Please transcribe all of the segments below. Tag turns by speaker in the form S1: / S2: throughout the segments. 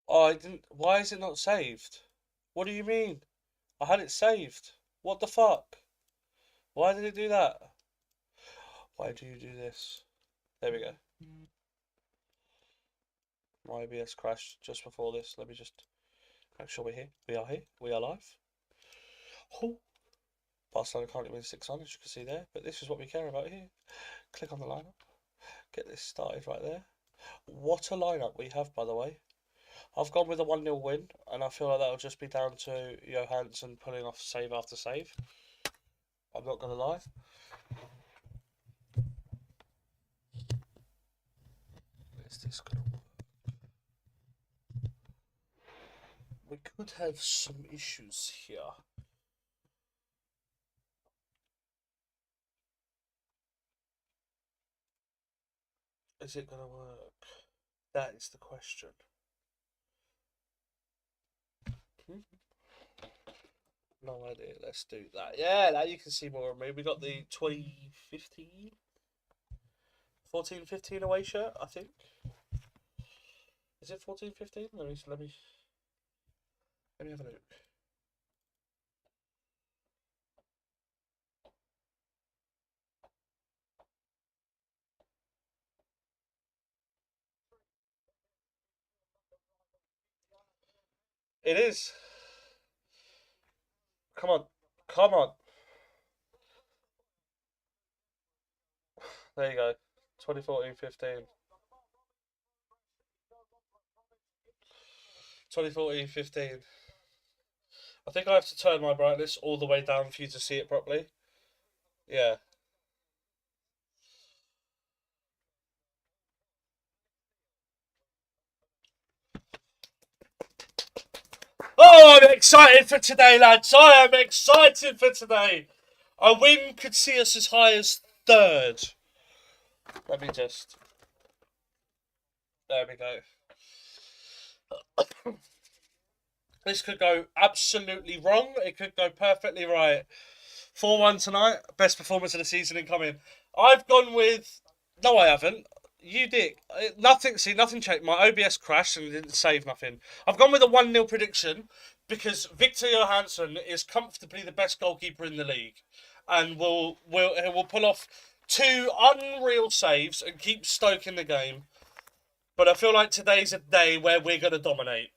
S1: Oh, I didn't. Why is it not saved? What do you mean? I had it saved. What the fuck? Why did it do that? Why do you do this? There we go. My OBS crashed just before this. Let me just make sure we're here. We are here. We are live. Oh, Barcelona currently win 6-0, as you can see there. But this is what we care about here. Click on the lineup. Get this started right there. What a lineup we have, by the way. I've gone with a 1-0 win, and I feel like that'll just be down to Johansson pulling off save after save. I'm not going to lie. Is this going to work? We could have some issues here. Is it going to work? That is the question. No idea. Let's do that. Yeah, now you can see more of me. We got the 2015, 14-15 away shirt, I think. Is it 14-15? Let me have a look. It is. Come on. Come on. There you go. 2014-15. 2014-15. I think I have to turn my brightness all the way down for you to see it properly. Yeah. Oh, I'm excited for today, lads. I am excited for today. A win could see us as high as third. Let me just. There we go. This could go absolutely wrong. It could go perfectly right. 4-1 tonight. Best performance of the season incoming. I've gone with. No, I haven't. You did. Nothing. See, nothing changed. My OBS crashed and didn't save nothing. I've gone with a 1-0 prediction because Victor Johansson is comfortably the best goalkeeper in the league, and will pull off two unreal saves and keep Stoke in the game. But I feel like today's a day where we're going to dominate.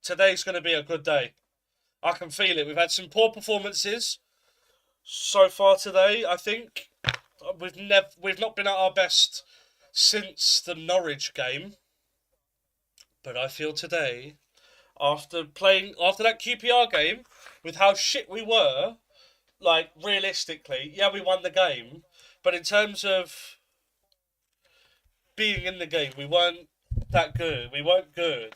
S1: Today's going to be a good day. I can feel it. We've had some poor performances so far today. I think we've not been at our best since the Norwich game. But I feel today, after that QPR game, with how shit we were, like realistically, yeah, we won the game, but in terms of being in the game, we weren't that good. We weren't good.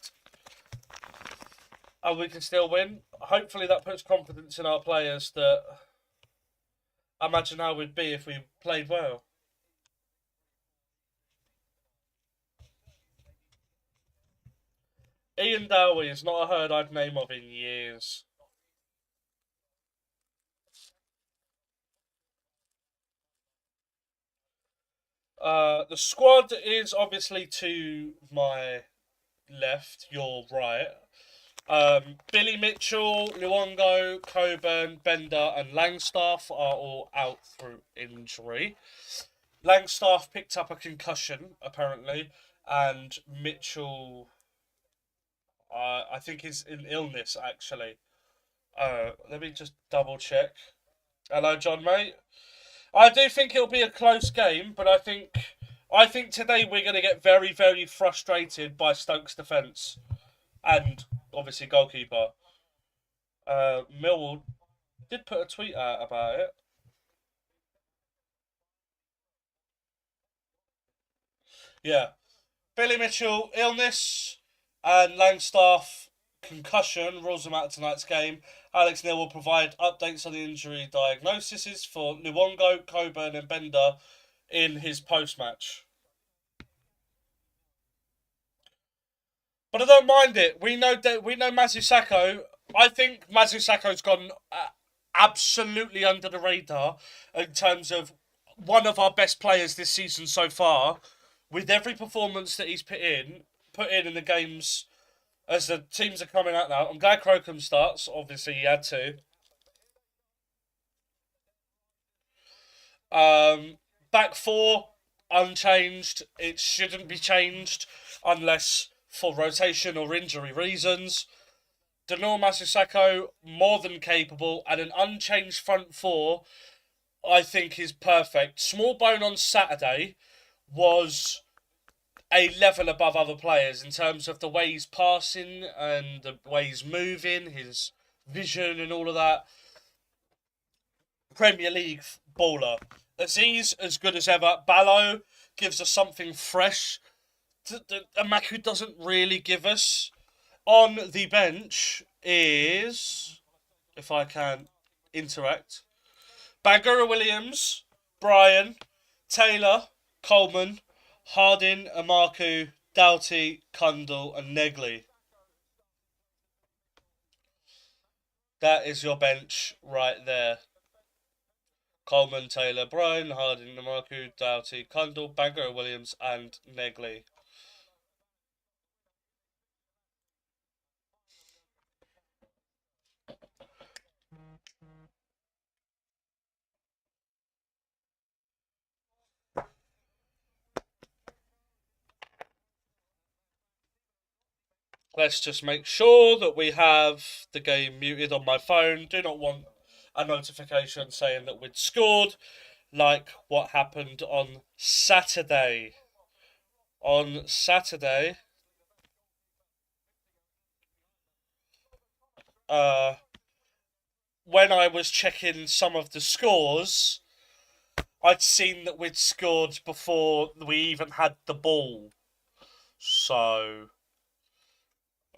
S1: And we can still win. Hopefully that puts confidence in our players that I imagine how we'd be if we played well. Ian Dowie is not a heard I'd name of in years. The squad is obviously to my left, your right. Billy Mitchell, Luongo, Coburn, Bender, and Langstaff are all out through injury. Langstaff picked up a concussion, apparently, and Mitchell, I think, is in illness, actually. Let me just double check. Hello, John, mate. I do think it'll be a close game, but I think today we're going to get very, very frustrated by Stoke's defence and obviously goalkeeper. Millwall did put a tweet out about it. Yeah, Billy Mitchell illness and Langstaff concussion rules him out of tonight's game. Alex Neil will provide updates on the injury diagnoses for Luongo, Coburn, and Bender in his post-match. But I don't mind it. We know Mazusako. I think Mazusako's gone absolutely under the radar in terms of one of our best players this season so far. with every performance that he's put in the games as the teams are coming out now. I'm glad Crocombe starts. Obviously, he had to. Back four, unchanged. It shouldn't be changed unless for rotation or injury reasons. Danor Masusako, more than capable, and an unchanged front four, I think is perfect. Smallbone on Saturday was a level above other players in terms of the way he's passing and the way he's moving, his vision and all of that. Premier League baller. Aziz, as good as ever. Ballo gives us something fresh that Amaku doesn't really give us. On the bench is, if I can interact, Bangura Williams, Brian, Taylor, Coleman, Harding, Amaku, Doughty, Kundal, and Negley. That is your bench right there. Coleman, Taylor, Brian, Harding, Amaku, Doughty, Kundal, Bangura Williams, and Negley. Let's just make sure that we have the game muted on my phone. Do not want a notification saying that we'd scored, like what happened on Saturday. On Saturday, when I was checking some of the scores, I'd seen that we'd scored before we even had the ball. So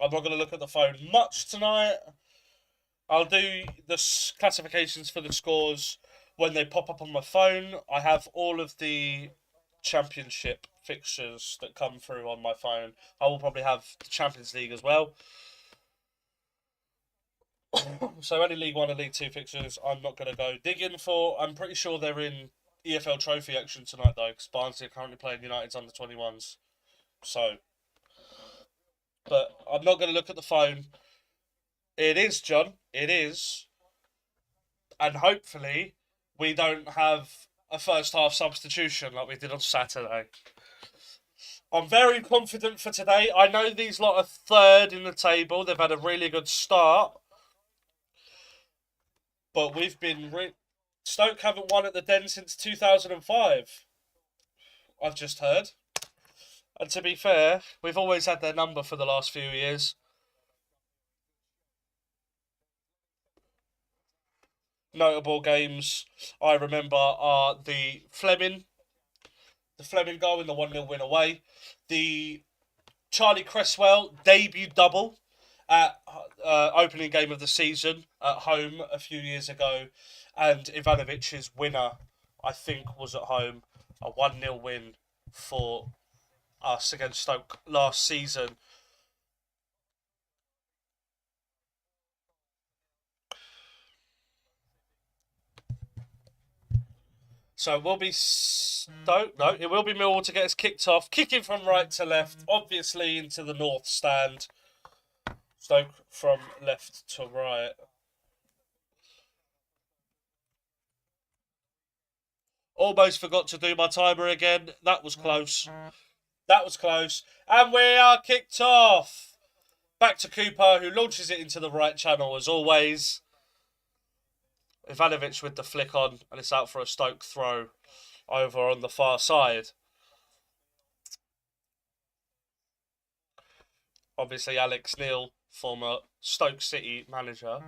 S1: I'm not going to look at the phone much tonight. I'll do the classifications for the scores when they pop up on my phone. I have all of the championship fixtures that come through on my phone. I will probably have the Champions League as well. So any League 1 and League 2 fixtures I'm not going to go digging for. I'm pretty sure they're in EFL Trophy action tonight though, because Barnsley are currently playing United's under 21s. So, but I'm not going to look at the phone. It is, John. It is. And hopefully we don't have a first half substitution like we did on Saturday. I'm very confident for today. I know these lot are third in the table. They've had a really good start. But we've been... Stoke haven't won at the Den since 2005. I've just heard. And to be fair, we've always had their number for the last few years. Notable games I remember are the Fleming goal in the 1-0 win away, the Charlie Cresswell debut double at opening game of the season at home a few years ago, and Ivanovic's winner, I think, was at home, a 1-0 win for us against Stoke last season. So it will be Stoke. No, it will be Millwall to get us kicked off. Kicking from right to left, obviously into the north stand. Stoke from left to right. Almost forgot to do my timer again. That was close. That was close. And we are kicked off. Back to Cooper, who launches it into the right channel as always. Ivanovic with the flick on, and it's out for a Stoke throw over on the far side. Obviously, Alex Neil, former Stoke City manager,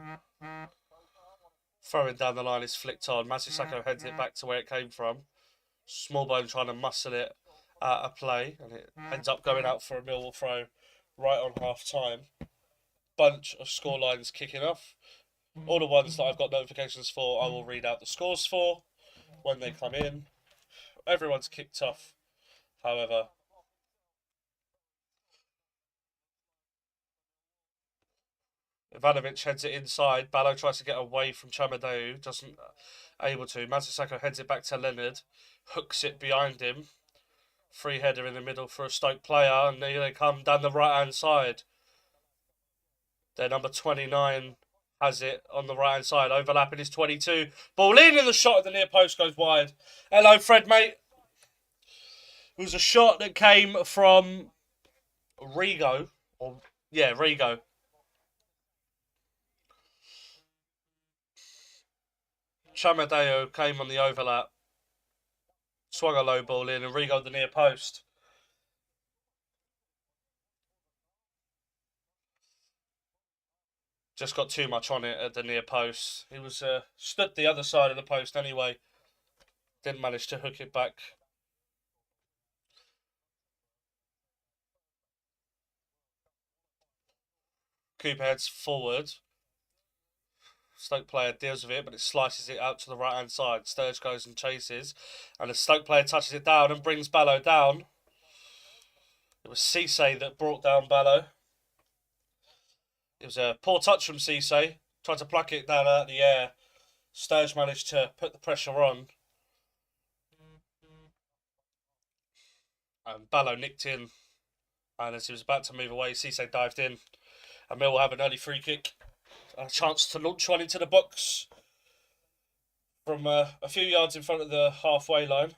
S1: throwing down the line is flicked on. Masusako heads it back to where it came from. Smallbone trying to muscle it at a play, and it ends up going out for a Millwall throw right on half time. Bunch of score lines kicking off. All the ones that I've got notifications for, I will read out the scores for when they come in. Everyone's kicked off, however. Ivanovic heads it inside. Ballo tries to get away from Chamadeu, doesn't able to. Masusako heads it back to Leonard, hooks it behind him Free header in the middle for a Stoke player, and they come down the right-hand side. Their number 29 has it on the right-hand side. Overlapping is 22. Ball in, and the shot at the near post goes wide. Hello, Fred, mate. It was a shot that came from Rigo. Rigo. Chamadeo came on the overlap. Swung a low ball in, and Rigo the near post. Just got too much on it at the near post. He was stood the other side of the post anyway. Didn't manage to hook it back. Cooper heads forward. Stoke player deals with it, but it slices it out to the right-hand side. Sturge goes and chases, and the Stoke player touches it down and brings Ballo down. It was Cisse that brought down Ballo. It was a poor touch from Cisse. Tried to pluck it down out of the air. Sturge managed to put the pressure on. And Ballo nicked in. And as he was about to move away, Cisse dived in. And Millwall have an early free kick. A chance to launch one into the box from a few yards in front of the halfway line.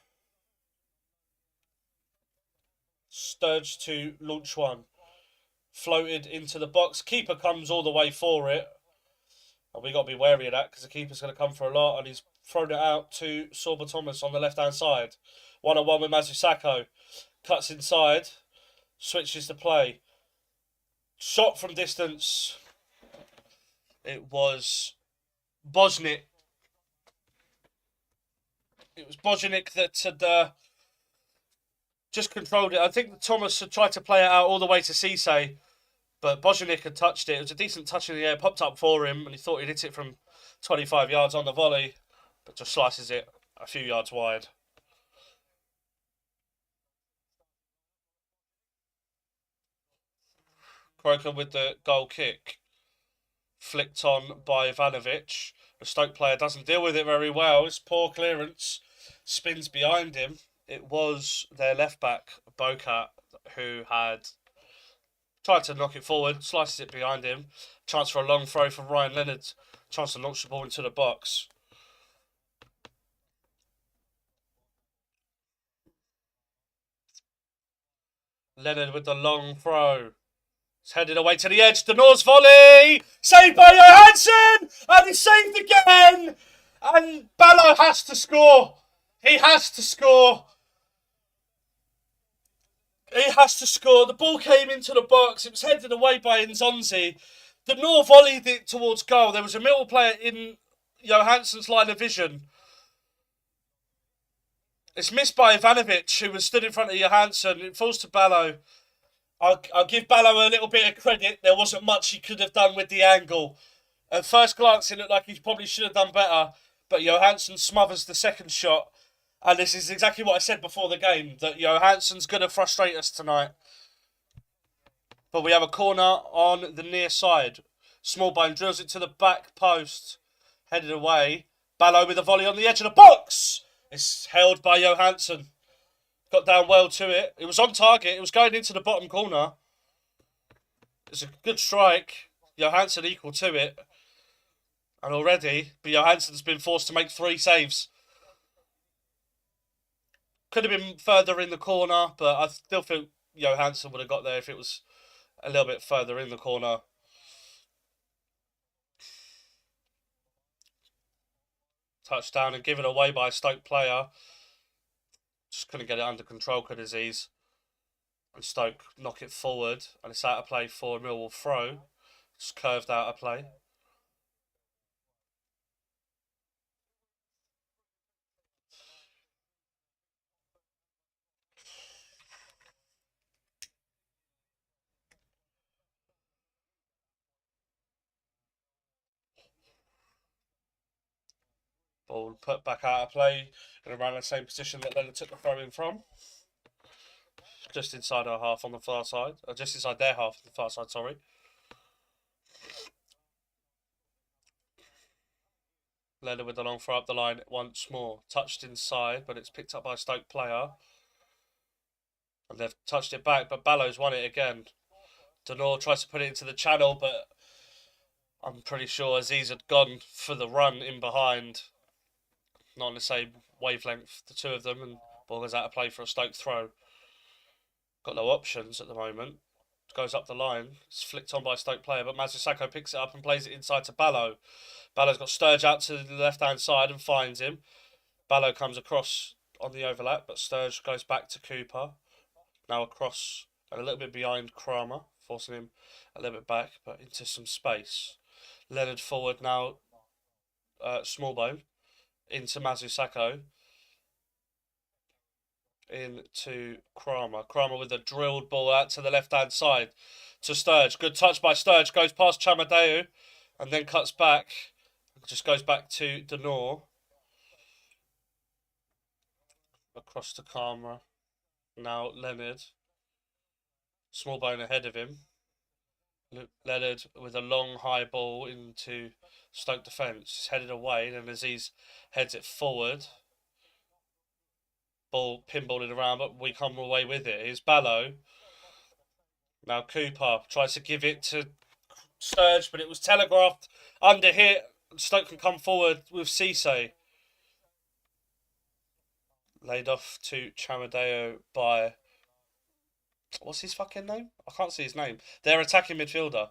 S1: Sturge to launch one. Floated into the box. Keeper comes all the way for it. And we got to be wary of that because the keeper's going to come for a lot. And he's thrown it out to Sorba Thomas on the left-hand side. 1-on-1 with Mazusako. Cuts inside. Switches to play. Shot from distance. It was Bosniak. It was Bosniak that had just controlled it. I think Thomas had tried to play it out all the way to Cisse, but Bosniak had touched it. It was a decent touch in the air, popped up for him, and he thought he'd hit it from 25 yards on the volley, but just slices it a few yards wide. Croker with the goal kick. Flicked on by Ivanovic. The Stoke player doesn't deal with it very well. It's poor clearance. Spins behind him. It was their left back, Bocat, who had tried to knock it forward, slices it behind him. Chance for a long throw from Ryan Leonard. Chance to launch the ball into the box. Leonard with the long throw. It's headed away to the edge. The Norse volley! Saved by Johansson! And he's saved again! And Ballo has to score. He has to score. He has to score. The ball came into the box. It was headed away by Nzonzi. The North volleyed it towards goal. There was a Millwall player in Johansson's line of vision. It's missed by Ivanovic, who was stood in front of Johansson. It falls to Ballo. I'll give Ballo a little bit of credit. There wasn't much he could have done with the angle. At first glance, it looked like he probably should have done better. But Johansson smothers the second shot. And this is exactly what I said before the game, that Johansson's going to frustrate us tonight. But we have a corner on the near side. Smallbone drills it to the back post. Headed away. Ballo with a volley on the edge of the box. It's held by Johansson. Got down well to it. It was on target. It was going into the bottom corner. It's a good strike. Johansson equal to it. And already, but Johansson's been forced to make 3 saves. Could have been further in the corner, but I still think Johansson would have got there if it was a little bit further in the corner. Touchdown and given away by a Stoke player. Just couldn't get it under control, could Aziz. And Stoke knock it forward. And it's out of play for a Millwall throw. Just curved out of play. Ball put back out of play and around the same position that Leonard took the throw in from. Just inside our half on the far side. Or just inside their half on the far side, sorry. Leonard with the long throw up the line once more. Touched inside, but it's picked up by a Stoke player. And they've touched it back, but Ballow's won it again. Denor tries to put it into the channel, but I'm pretty sure Aziz had gone for the run in behind. Not on the same wavelength, the two of them, and ball goes out of play for a Stoke throw. Got no options at the moment. Goes up the line. It's flicked on by a Stoke player, but Mazusako picks it up and plays it inside to Ballow. Ballow's got Sturge out to the left-hand side and finds him. Ballow comes across on the overlap, but Sturge goes back to Cooper. Now across and a little bit behind Kramer, forcing him a little bit back, but into some space. Leonard forward now, Smallbone, into Mazusako. Into Kramer. Kramer with a drilled ball out to the left-hand side to Sturge. Good touch by Sturge. Goes past Chamadeu and then cuts back. Just goes back to Denor. Across to Kramer. Now Leonard. Smallbone ahead of him. Leonard with a long high ball into Stoke defence. It's headed away, and Aziz heads it forward. Ball pinballing around, but we come away with it. Here's Ballow. Now Cooper tries to give it to Sturge, but it was telegraphed under hit. Stoke can come forward with Cisse. Laid off to Chamadeo by... What's his fucking name? I can't see his name. They're attacking midfielder.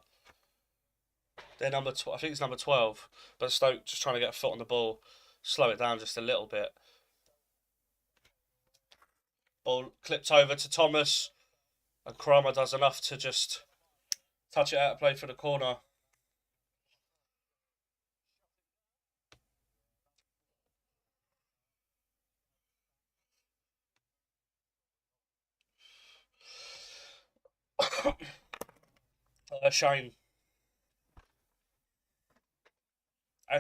S1: They're number 12. I think it's number 12. But Stoke just trying to get a foot on the ball. Slow it down just a little bit. Ball clipped over to Thomas. And Kramer does enough to just touch it out of play for the corner. Shane.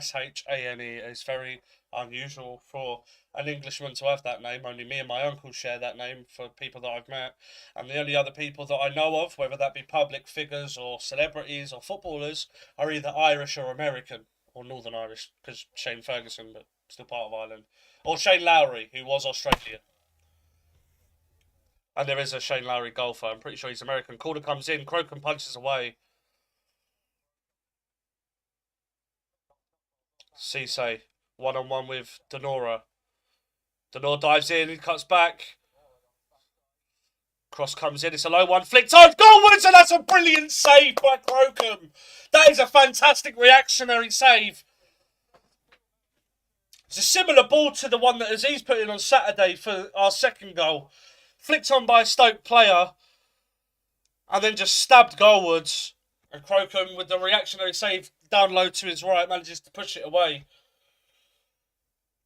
S1: Shane is very unusual for an Englishman to have that name. Only me and my uncle share that name for people that I've met. And the only other people that I know of, whether that be public figures or celebrities or footballers, are either Irish or American. Or Northern Irish, because Shane Ferguson, but still part of Ireland. Or Shane Lowry, who was Australian. And there is a Shane Lowry golfer. I'm pretty sure he's American. Corner comes in. Crocombe punches away. Cisse, one-on-one with Denora. Denora dives in. He cuts back. Cross comes in. It's a low one. Flicked on. Goalwards, and that's a brilliant save by Crocombe. That is a fantastic reactionary save. It's a similar ball to the one that Aziz put in on Saturday for our second goal. Flicked on by a Stoke player. And then just stabbed goalwards. And Crocombe, with the reactionary save down low to his right, manages to push it away.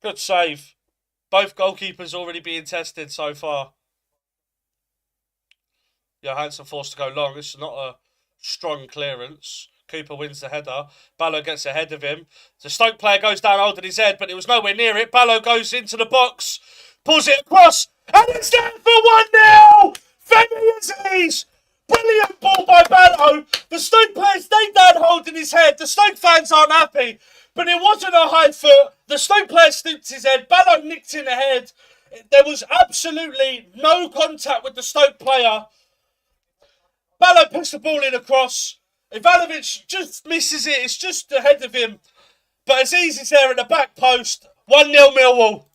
S1: Good save. Both goalkeepers already being tested so far. Johansson forced to go long. This is not a strong clearance. Cooper wins the header. Ballow gets ahead of him. The Stoke player goes down holding his head, but it was nowhere near it. Ballow goes into the box, pulls it across, and it's there for 1-0! Femi Aziz! Brilliant ball by Ballow. The Stoke player stayed down holding his head. The Stoke fans aren't happy, but it wasn't a high foot. The Stoke player stooped his head. Ballow nicked in the head. There was absolutely no contact with the Stoke player. Ballow puts the ball in across. Ivanovic just misses it. It's just ahead of him. But Aziz is there at the back post. 1-0 Millwall.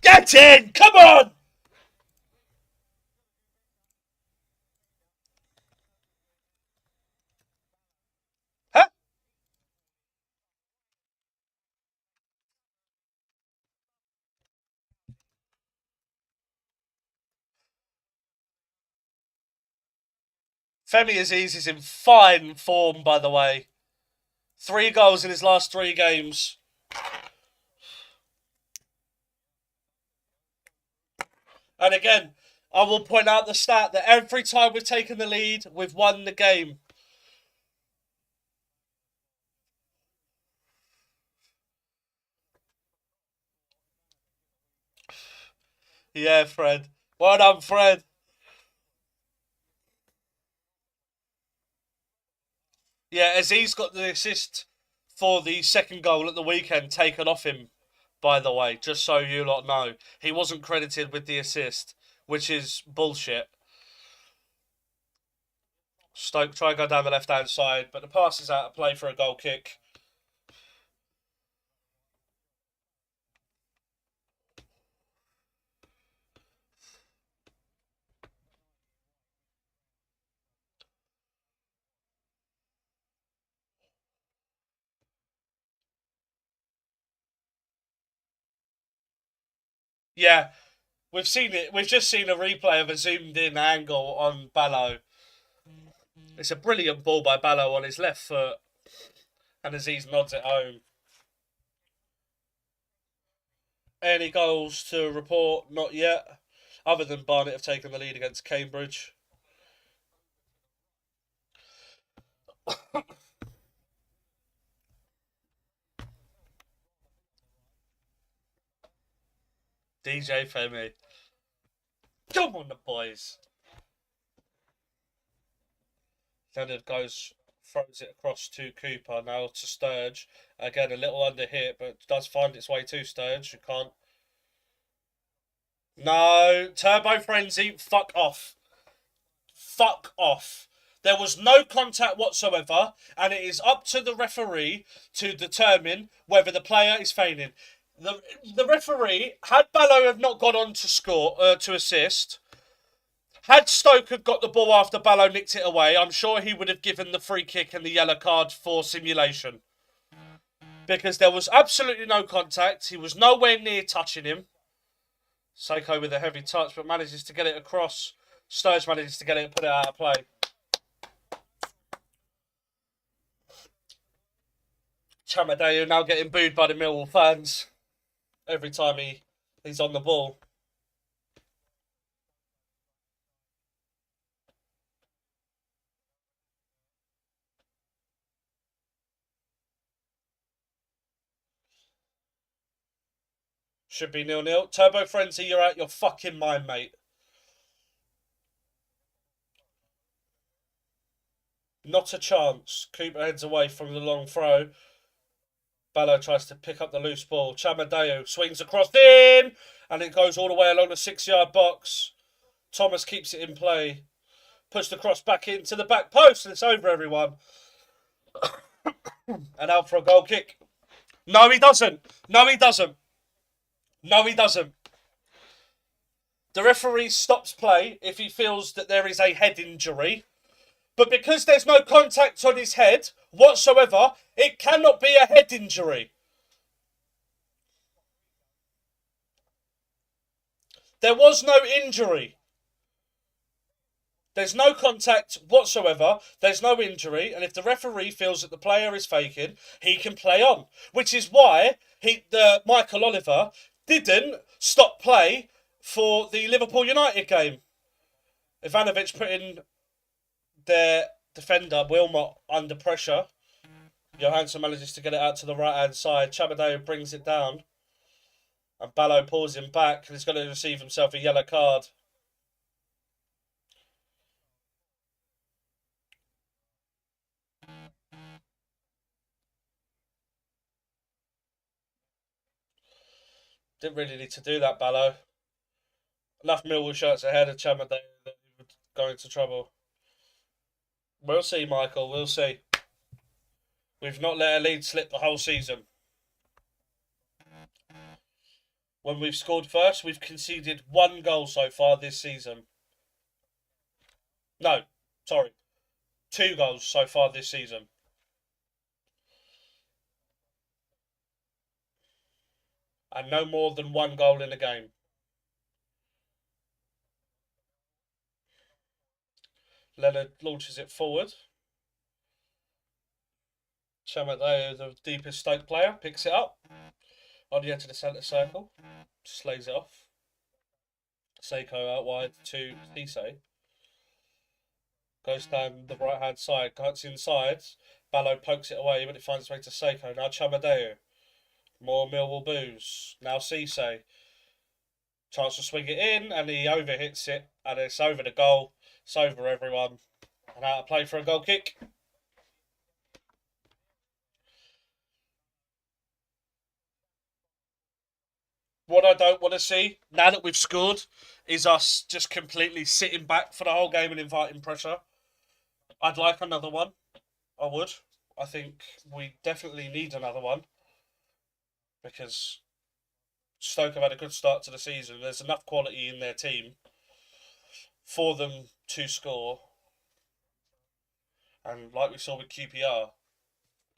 S1: Get in! Come on! Huh? Femi Aziz is in fine form, by the way. 3 goals in his last 3 games. And again, I will point out the stat that every time we've taken the lead, we've won the game. Yeah, Fred. Well done, Fred. Yeah, Aziz got the assist for the second goal at the weekend taken off him by the way, just so you lot know. He wasn't credited with the assist, which is bullshit. Stoke try to go down the left-hand side, but the pass is out of play for a goal kick. Yeah, we've seen it. We've just seen a replay of a zoomed-in angle on Ballo. It's a brilliant ball by Ballo on his left foot, and Aziz nods it home. Any goals to report? Not yet. Other than Barnet have taken the lead against Cambridge. DJ Femi. Come on, the boys. Leonard throws it across to Cooper, now to Sturge. Again, a little under hit, but does find its way to Sturge. You can't. No, Turbo Frenzy, fuck off. Fuck off. There was no contact whatsoever, and it is up to the referee to determine whether the player is feigning. The referee, had Ballo have not gone on to score, to assist, had Stoke have got the ball after Ballo nicked it away, I'm sure he would have given the free kick and the yellow card for simulation. Because there was absolutely no contact. He was nowhere near touching him. Seiko with a heavy touch, but manages to get it across. Sturge manages to get it and put it out of play. Chamadeu now getting booed by the Millwall fans every time he's on the ball. Should be 0-0. Turbo Frenzy, you're out your fucking mind, mate. Not a chance. Cooper heads away from the long throw. Ballo tries to pick up the loose ball. Chamadeu swings across in, and it goes all the way along the 6-yard box. Thomas keeps it in play. Puts the cross back into the back post, and it's over, everyone. And out for a goal kick. No, he doesn't. No, he doesn't. No, he doesn't. The referee stops play if he feels that there is a head injury. But because there's no contact on his head whatsoever, it cannot be a head injury. There was no injury. There's no contact whatsoever. There's no injury. And if the referee feels that the player is faking, he can play on. Which is why Michael Oliver didn't stop play for the Liverpool United game. Ivanovic put in their defender, Wilmot, under pressure. Johansson manages to get it out to the right-hand side. Chamadeu brings it down. And Ballo pulls him back. And he's going to receive himself a yellow card. Didn't really need to do that, Ballo. Enough Millwall shirts ahead of Chamadeu that he would go into trouble. We'll see, Michael. We'll see. We've not let a lead slip the whole season. When we've scored first, we've conceded 1 goal so far this season. No, sorry. 2 goals so far this season. And no more than 1 goal in a game. Leonard launches it forward. Chamadeu, the deepest Stoke player, picks it up. On the edge of the centre circle. Slays it off. Seiko out wide to Cisse. Goes down the right hand side. Cuts inside. Ballo pokes it away, but it finds its way to Seiko. Now Chamadeu. More Millwall boos. Now Cisse. Chance to swing it in, and he overhits it, and it's over the goal. It's over, everyone. And out of play for a goal kick. What I don't want to see, now that we've scored, is us just completely sitting back for the whole game and inviting pressure. I'd like another one. I would. I think we definitely need another one. Because Stoke have had a good start to the season. There's enough quality in their team for them to score. And like we saw with QPR,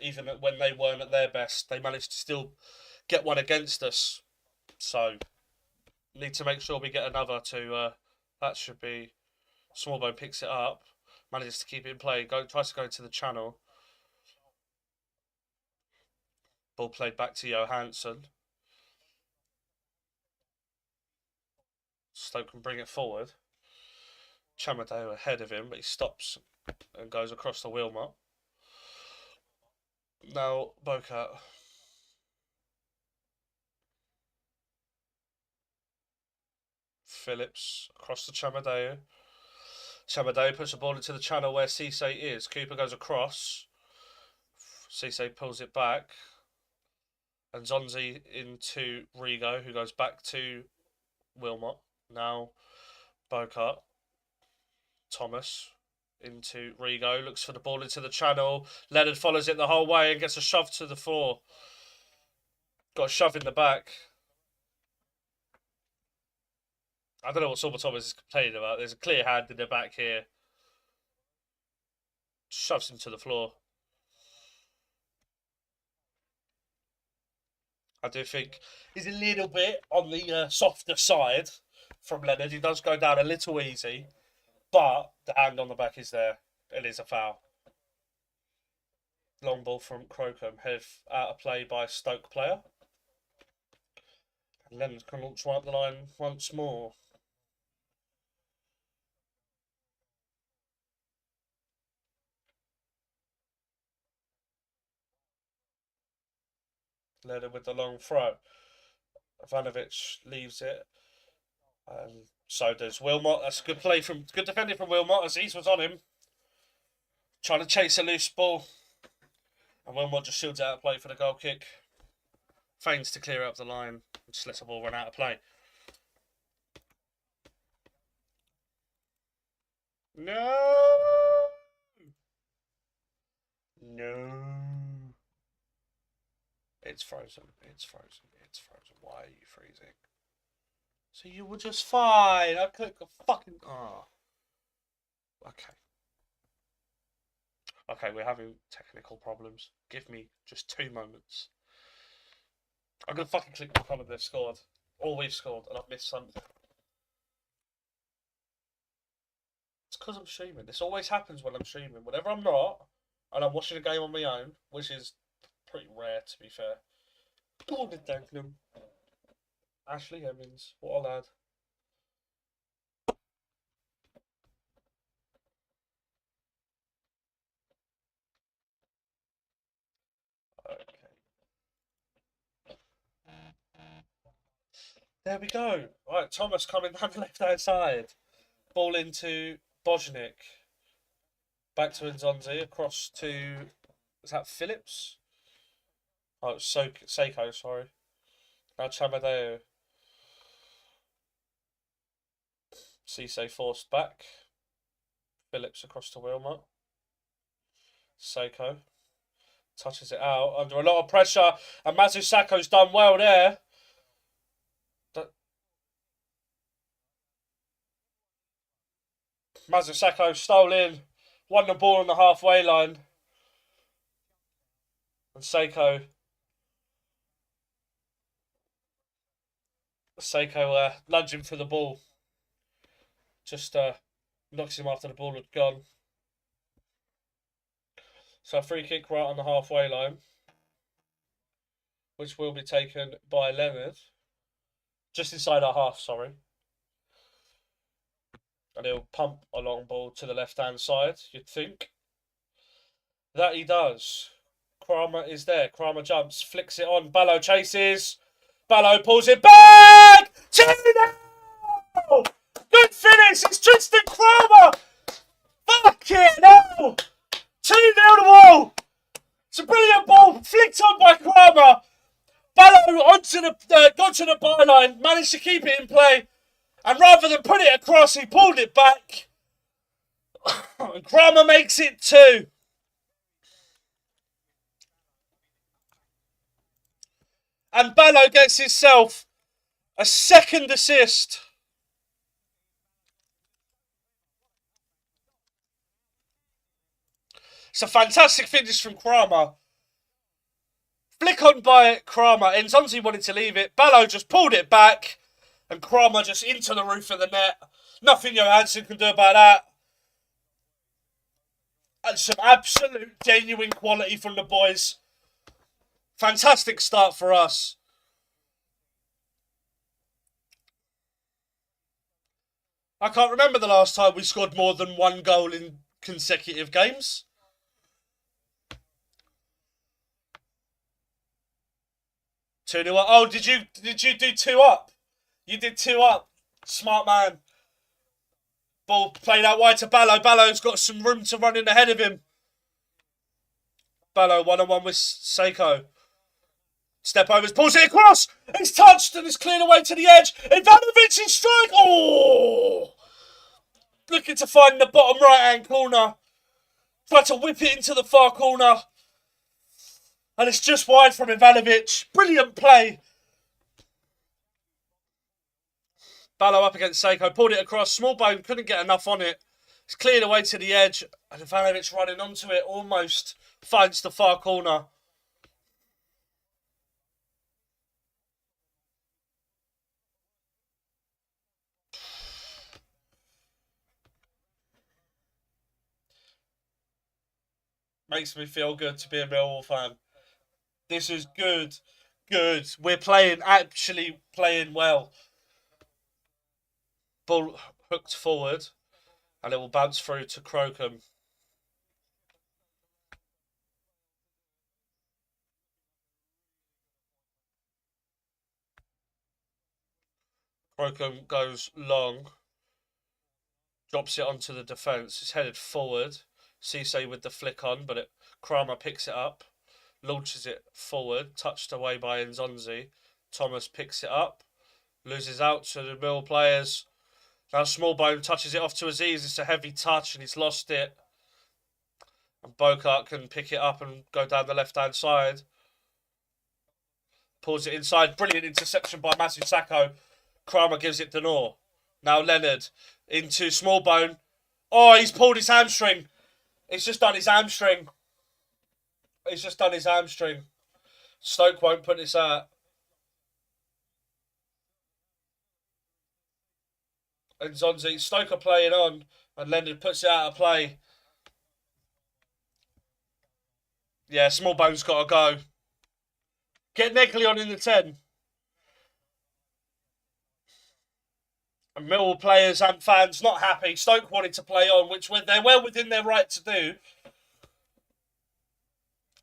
S1: even when they weren't at their best, they managed to still get one against us. So, need to make sure we get another to... that should be... Smallbone picks it up, manages to keep it in play, tries to go into the channel. Ball played back to Johansson. Stoke can bring it forward. Chamadeo ahead of him, but he stops and goes across the Wilmot. Now, Bocat. Phillips across to Chamadeo. Chamadeo puts the ball into the channel where Cisse is. Cooper goes across. Cisse pulls it back. And Zonzi into Rigo, who goes back to Wilmot. Now, Bocat. Thomas into Rigo. Looks for the ball into the channel. Leonard follows it the whole way and gets a shove to the floor. Got a shove in the back. I don't know what Sorba Thomas is complaining about. There's a clear hand in the back here. Shoves him to the floor. I do think he's a little bit on the softer side from Leonard. He does go down a little easy, but the hand on the back is there. It is a foul. Long ball from Crocombe. Head out of play by Stoke player. And Leonard can launch right up the line once more. Leonard with the long throw. Ivanovic leaves it. And so does Wilmot. That's a good defending from Wilmot. Aziz was on him. Trying to chase a loose ball. And Wilmot just shields out of play for the goal kick. Feigns to clear up the line. And just lets the ball run out of play. No! No! It's frozen. It's frozen. It's frozen. Why are you freezing? So you were just fine. I clicked the fucking... Oh. Okay. Okay, we're having technical problems. Give me just 2 moments. I'm going to fucking click the comment they've scored. Or we've scored, and I've missed something. It's because I'm streaming. This always happens when I'm streaming. Whenever I'm not, and I'm watching a game on my own, which is pretty rare, to be fair. Gordon Dagenham. Ashley Evans. What a lad. Okay. There we go. Right, Thomas coming down the left-hand side. Ball into Bojnik. Back to Nzonzi. Across to... Is that Phillips? Oh, it's Seiko, sorry. Now Chamadeo. Cisse forced back. Phillips across to Wilmot. Seiko. Touches it out. Under a lot of pressure. And Mazusako's done well there. Mazusako stole in. Won the ball on the halfway line. And Seiko lunging for the ball. Just knocks him after the ball had gone. So a free kick right on the halfway line. Which will be taken by Leonard. Just inside our half, sorry. And he'll pump a long ball to the left-hand side, you'd think. That he does. Kramer is there. Kramer jumps, flicks it on. Ballo chases. Ballo pulls it back! 2-0! Good finish! It's Tristan Kramer! Fucking hell! 2-0 to all! It's a brilliant ball, flicked on by Kramer. Ballo onto the byline, managed to keep it in play, and rather than put it across, he pulled it back. And Kramer makes it 2. And Ballo gets himself a second assist. It's a fantastic finish from Kramer. Flick on by Kramer. Nzonzi wanted to leave it. Ballo just pulled it back. And Kramer just into the roof of the net. Nothing Johansson can do about that. And some absolute genuine quality from the boys. Fantastic start for us. I can't remember the last time we scored more than 1 goal in consecutive games. Two new up. Oh, did you do 2 up? You did 2 up. Smart man. Ball played out wide to Ballo. Ballo's got some room to run in ahead of him. Ballo 1-on-1 with Seiko. Step overs, pulls it across. It's touched and it's cleared away to the edge. Ivanovic in strike. Oh! Looking to find the bottom right-hand corner. Tried to whip it into the far corner. And it's just wide from Ivanovic. Brilliant play. Ballo up against Seiko. Pulled it across. Smallbone couldn't get enough on it. It's cleared away to the edge. And Ivanovic running onto it. Almost finds the far corner. Makes me feel good to be a Millwall fan. This is good. Good. We're actually playing well. Ball hooked forward. And it will bounce through to Crocombe. Crocombe goes long. Drops it onto the defence. It's headed forward. Cisse with the flick on, but Kramer picks it up. Launches it forward. Touched away by Nzonzi. Thomas picks it up. Loses out to the Mill players. Now Smallbone touches it off to Aziz. It's a heavy touch and he's lost it. And Bokart can pick it up and go down the left-hand side. Pulls it inside. Brilliant interception by Masu Sacco. Kramer gives it Denor. Now Leonard into Smallbone. Oh, he's pulled his hamstring. He's just done his hamstring. He's just done his hamstring. Stoke won't put this out. And Zonzi, Stoke are playing on. And Leonard puts it out of play. Yeah, Smallbone's got to go. Get Negley on in the 10. And Millwall players and fans not happy. Stoke wanted to play on, which they're well within their right to do.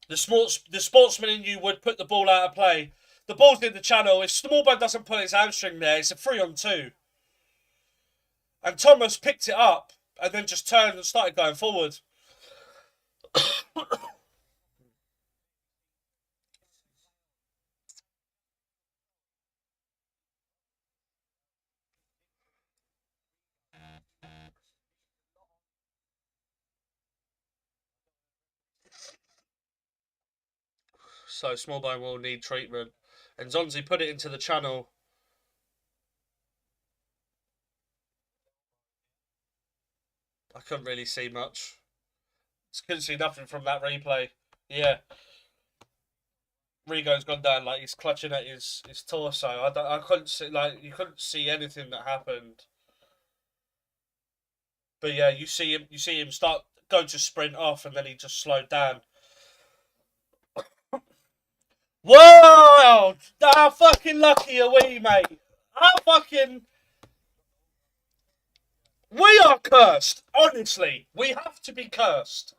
S1: The sportsman in you would put the ball out of play. The ball's in the channel. If Smallbone doesn't pull his hamstring there, it's a 3-on-2. And Thomas picked it up and then just turned and started going forward. So Smallbone will need treatment. And Zonzi put it into the channel. I couldn't really see much. Couldn't see nothing from that replay. Yeah. Rigo's gone down like he's clutching at his torso. I couldn't see, like, you couldn't see anything that happened. But yeah, you see him start go to sprint off and then he just slowed down. Whoa! How fucking lucky are we, mate? How fucking... We are cursed. Honestly, we have to be cursed.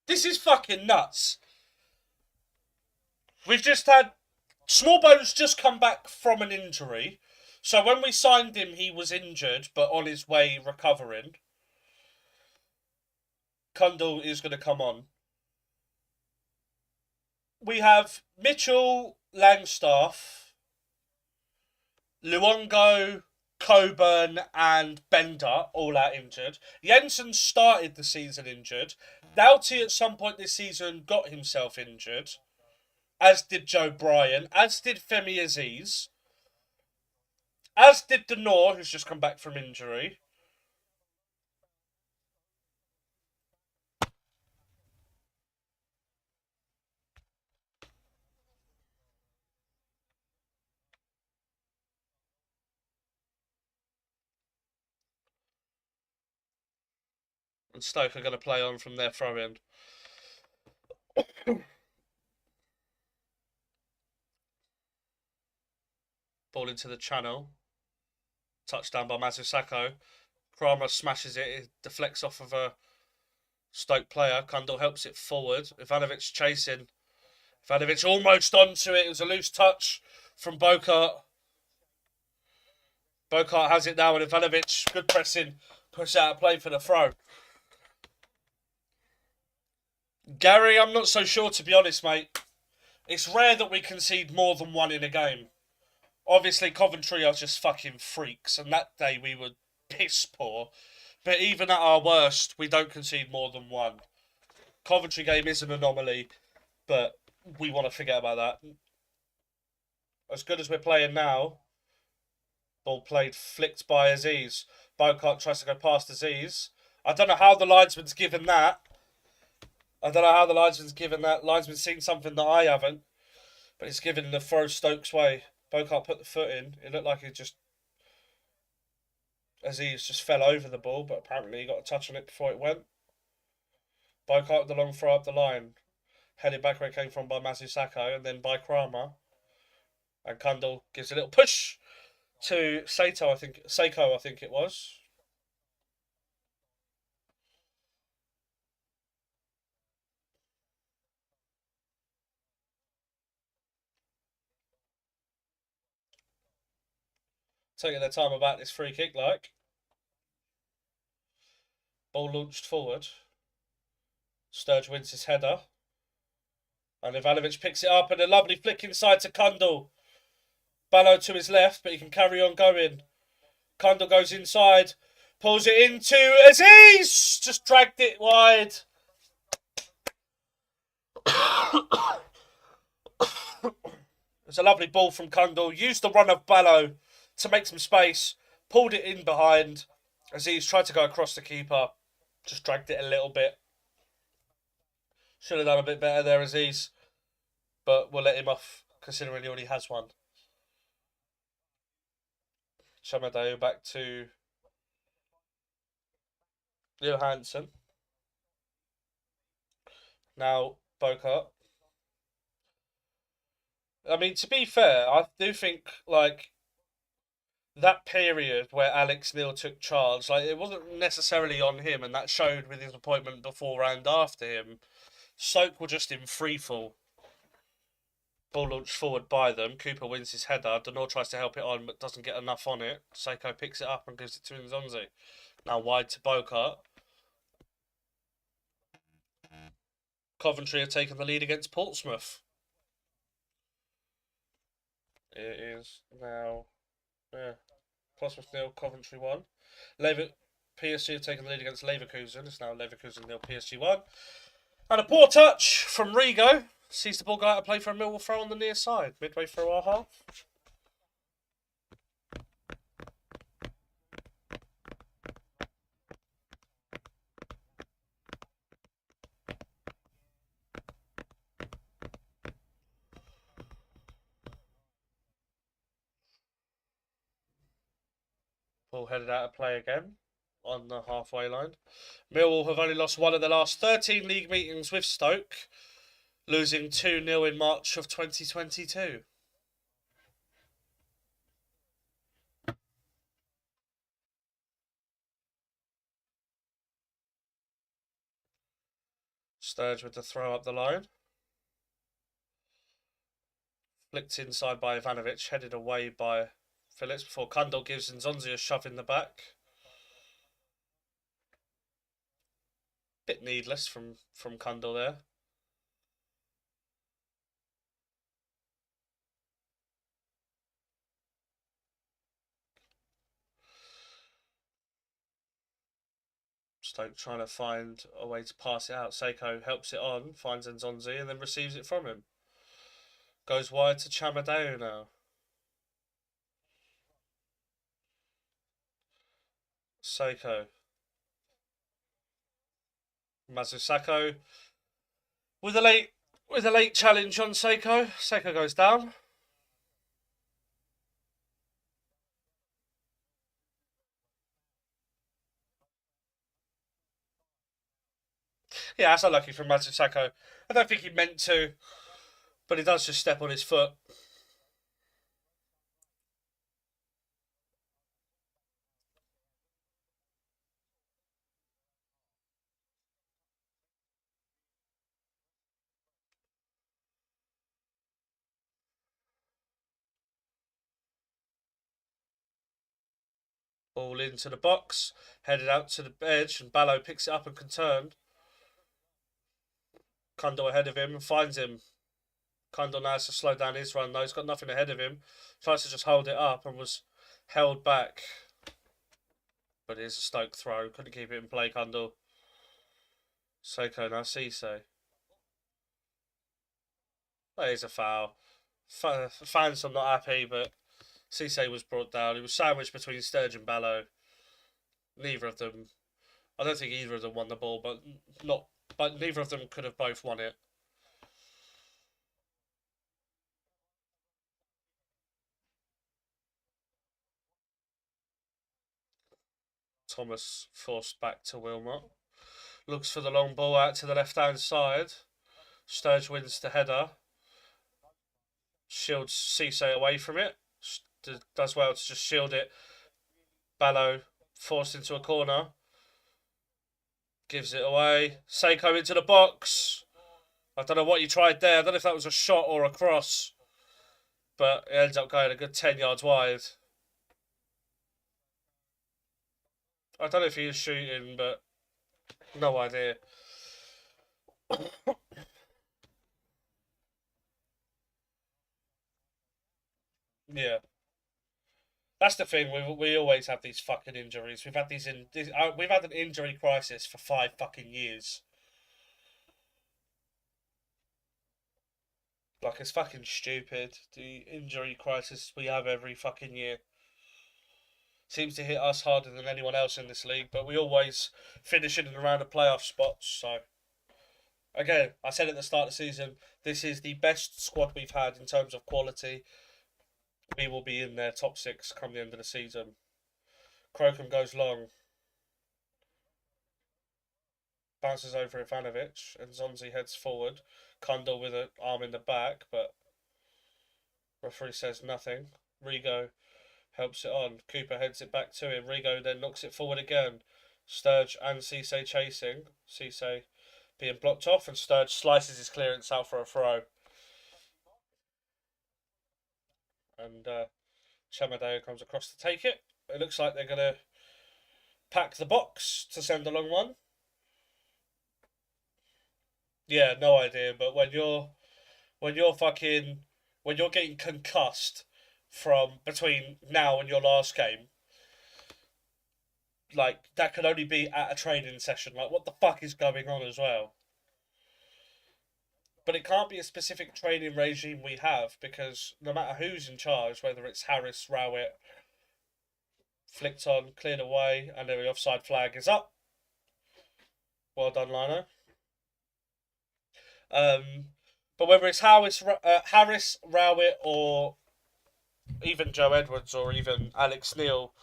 S1: This is fucking nuts. We've just had... Smallbone's just come back from an injury. So when we signed him, he was injured, but on his way recovering. Kundal is going to come on. we have Mitchell, Langstaff, Luongo, Coburn, and Bender all out injured. Jensen started the season injured. Doughty at some point this season got himself injured, as did Joe Bryan, as did Femi Aziz, as did Denor, who's just come back from injury. And Stoke are going to play on from their throw-in. Ball into the channel. Touchdown by Mazusako. Kramer smashes it. It deflects off of a Stoke player. Kundal helps it forward. Ivanovic chasing. Ivanovic almost onto it. It was a loose touch from Bokart. Bokart has it now, and Ivanovic, good pressing, push out a play for the throw. Gary, I'm not so sure, to be honest, mate. It's rare that we concede more than one in a game. Obviously, Coventry are just fucking freaks, and that day we were piss poor. But even at our worst, we don't concede more than one. Coventry game is an anomaly, but we want to forget about that. As good as we're playing now, ball played, flicked by Aziz. Bokart tries to go past Aziz. I don't know how the linesman's given that. Linesman's seen something that I haven't. But he's given the throw Stokes' way. Bokart put the foot in. It looked like he just... Aziz just fell over the ball, but apparently he got a touch on it before it went. Bokart with the long throw up the line. Headed back where it came from by Mazusako, and then by Kramer. And Kundal gives a little push to Seiko, I think it was. Taking their time about this free kick, like. Ball launched forward. Sturge wins his header. And Ivanovic picks it up, and a lovely flick inside to Kundal. Ballo to his left, but he can carry on going. Kundal goes inside, pulls it into Aziz! Just dragged it wide. It's a lovely ball from Kundal. Used the run of Ballo to make some space. Pulled it in behind. Aziz tried to go across the keeper. Just dragged it a little bit. Should have done a bit better there, Aziz. But we'll let him off, considering he already has one. Chamadeo back to Johansson. Now Bokart. I mean, to be fair, I do think, like, that period where Alex Neil took charge, like, it wasn't necessarily on him, and that showed with his appointment before and after him. Stoke were just in freefall. Ball launched forward by them. Cooper wins his header. Denor tries to help it on, but doesn't get enough on it. Seiko picks it up and gives it to Nzonzi. Now wide to Bokart. Coventry have taken the lead against Portsmouth. It is now Portsmouth 0, Coventry 1. PSG have taken the lead against Leverkusen. It's now Leverkusen 0, PSG 1. And a poor touch from Rigo. Sees the ball go out to play for a Millwall throw on the near side, midway through our half. Ball headed out of play again on the halfway line. Millwall have only lost one of the last 13 league meetings with Stoke, losing 2-0 in March of 2022. Sturge with the throw up the line. Flicked inside by Ivanovic, headed away by Phillips before Kundal gives Nzonzi a shove in the back. Bit needless from Kundal there. Stoke trying to find a way to pass it out. Seiko helps it on, finds Nzonzi, and then receives it from him. Goes wide to Chamadeo now. Seiko. Mazusako with a late challenge on Seiko. Seiko goes down. Yeah, that's unlucky from Mazusako. I don't think he meant to, but he does just step on his foot. Ball into the box, headed out to the edge, and Ballo picks it up and can turn. Kundal ahead of him and finds him. Kundal now has to slow down his run though. He's got nothing ahead of him. Tries to just hold it up and was held back. But it is a Stoke throw. Couldn't keep it in play, Kundal. Seiko now Cisse. That is a foul. Fans are not happy, but Cisse was brought down. He was sandwiched between Sturge and Ballo. Neither of them. I don't think either of them won the ball, but neither of them could have both won it. Thomas forced back to Wilmot. Looks for the long ball out to the left-hand side. Sturge wins the header. Shields Cisse away from it. Does well to just shield it. Ballo forced into a corner. Gives it away. Seiko into the box. I don't know what you tried there. I don't know if that was a shot or a cross. But it ends up going a good 10 yards wide. I don't know if he was shooting, but no idea. Yeah. That's the thing. We always have these fucking injuries. We've had we've had an injury crisis for 5 fucking years. Like it's fucking stupid. The injury crisis we have every fucking year seems to hit us harder than anyone else in this league. But we always finish in and around the playoff spots. So again, I said at the start of the season, this is the best squad we've had in terms of quality. We will be in their top six come the end of the season. Crocombe goes long. Bounces over Ivanovic, and Zonzi heads forward. Kundal with an arm in the back, but referee says nothing. Rigo helps it on. Cooper heads it back to him. Rigo then knocks it forward again. Sturge and Cisse chasing. Cisse being blocked off, and Sturge slices his clearance out for a throw. And Chamadeo comes across to take it. It looks like they're going to pack the box to send a long one. Yeah, no idea. But when you're getting concussed from between now and your last game, like that could only be at a training session. Like, what the fuck is going on as well? But it can't be a specific training regime we have because no matter who's in charge, whether it's Harris, Rowett, flicked on, cleared away, and the offside flag is up. Well done, Lino. But whether it's Harris, Rowett, or even Joe Edwards or even Alex Neil,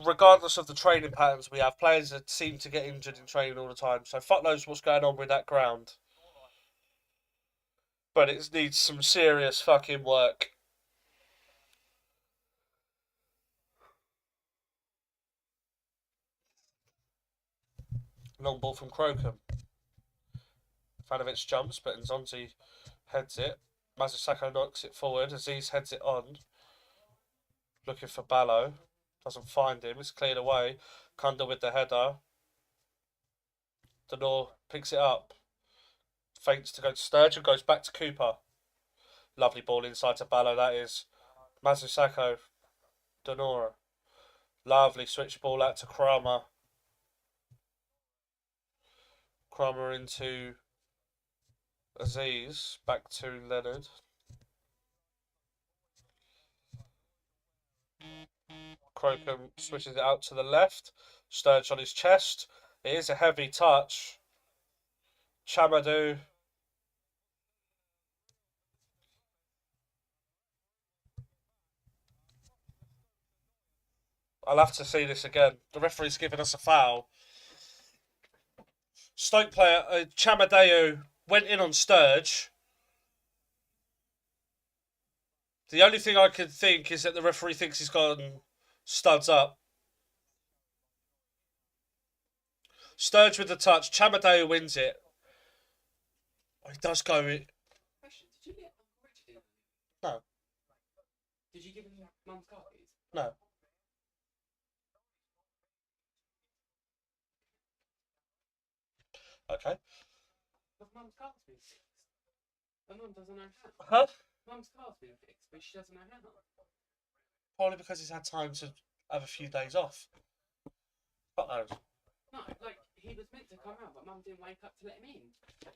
S1: regardless of the training patterns we have, players that seem to get injured in training all the time. So fuck knows what's going on with that ground. But it needs some serious fucking work. Long ball from Crocombe. Ivanovic jumps, but Nzonzi heads it. Mazusako knocks it forward. Aziz heads it on. Looking for Ballo. Doesn't find him. It's cleared away. Kunda with the header. Denor picks it up. Feints to go to Sturgeon. Goes back to Cooper. Lovely ball inside to Ballo. That is Mazusako. Denora. Lovely switch ball out to Kramer. Kramer into Aziz. Back to Leonard. Crocombe switches it out to the left. Sturge on his chest. It is a heavy touch. Chamadou. I'll have to see this again. The referee's giving us a foul. Stoke player Chamadou went in on Sturge. The only thing I can think is that the referee thinks he's gone studs up. Sturge with the touch. Chamadou wins it. Oh, he does go.
S2: Question: did you get Uncle Richard in?
S1: No.
S2: Did you give him Mum's car keys?
S1: No. Okay.
S2: But Mum's car's been fixed. But Mum doesn't know how.
S1: Huh?
S2: Mum's car's been fixed, but she doesn't know how.
S1: Probably because he's had time to have a few days off. Fuck knows.
S2: No, like, he was meant to come out, but Mum didn't wake up to let him in.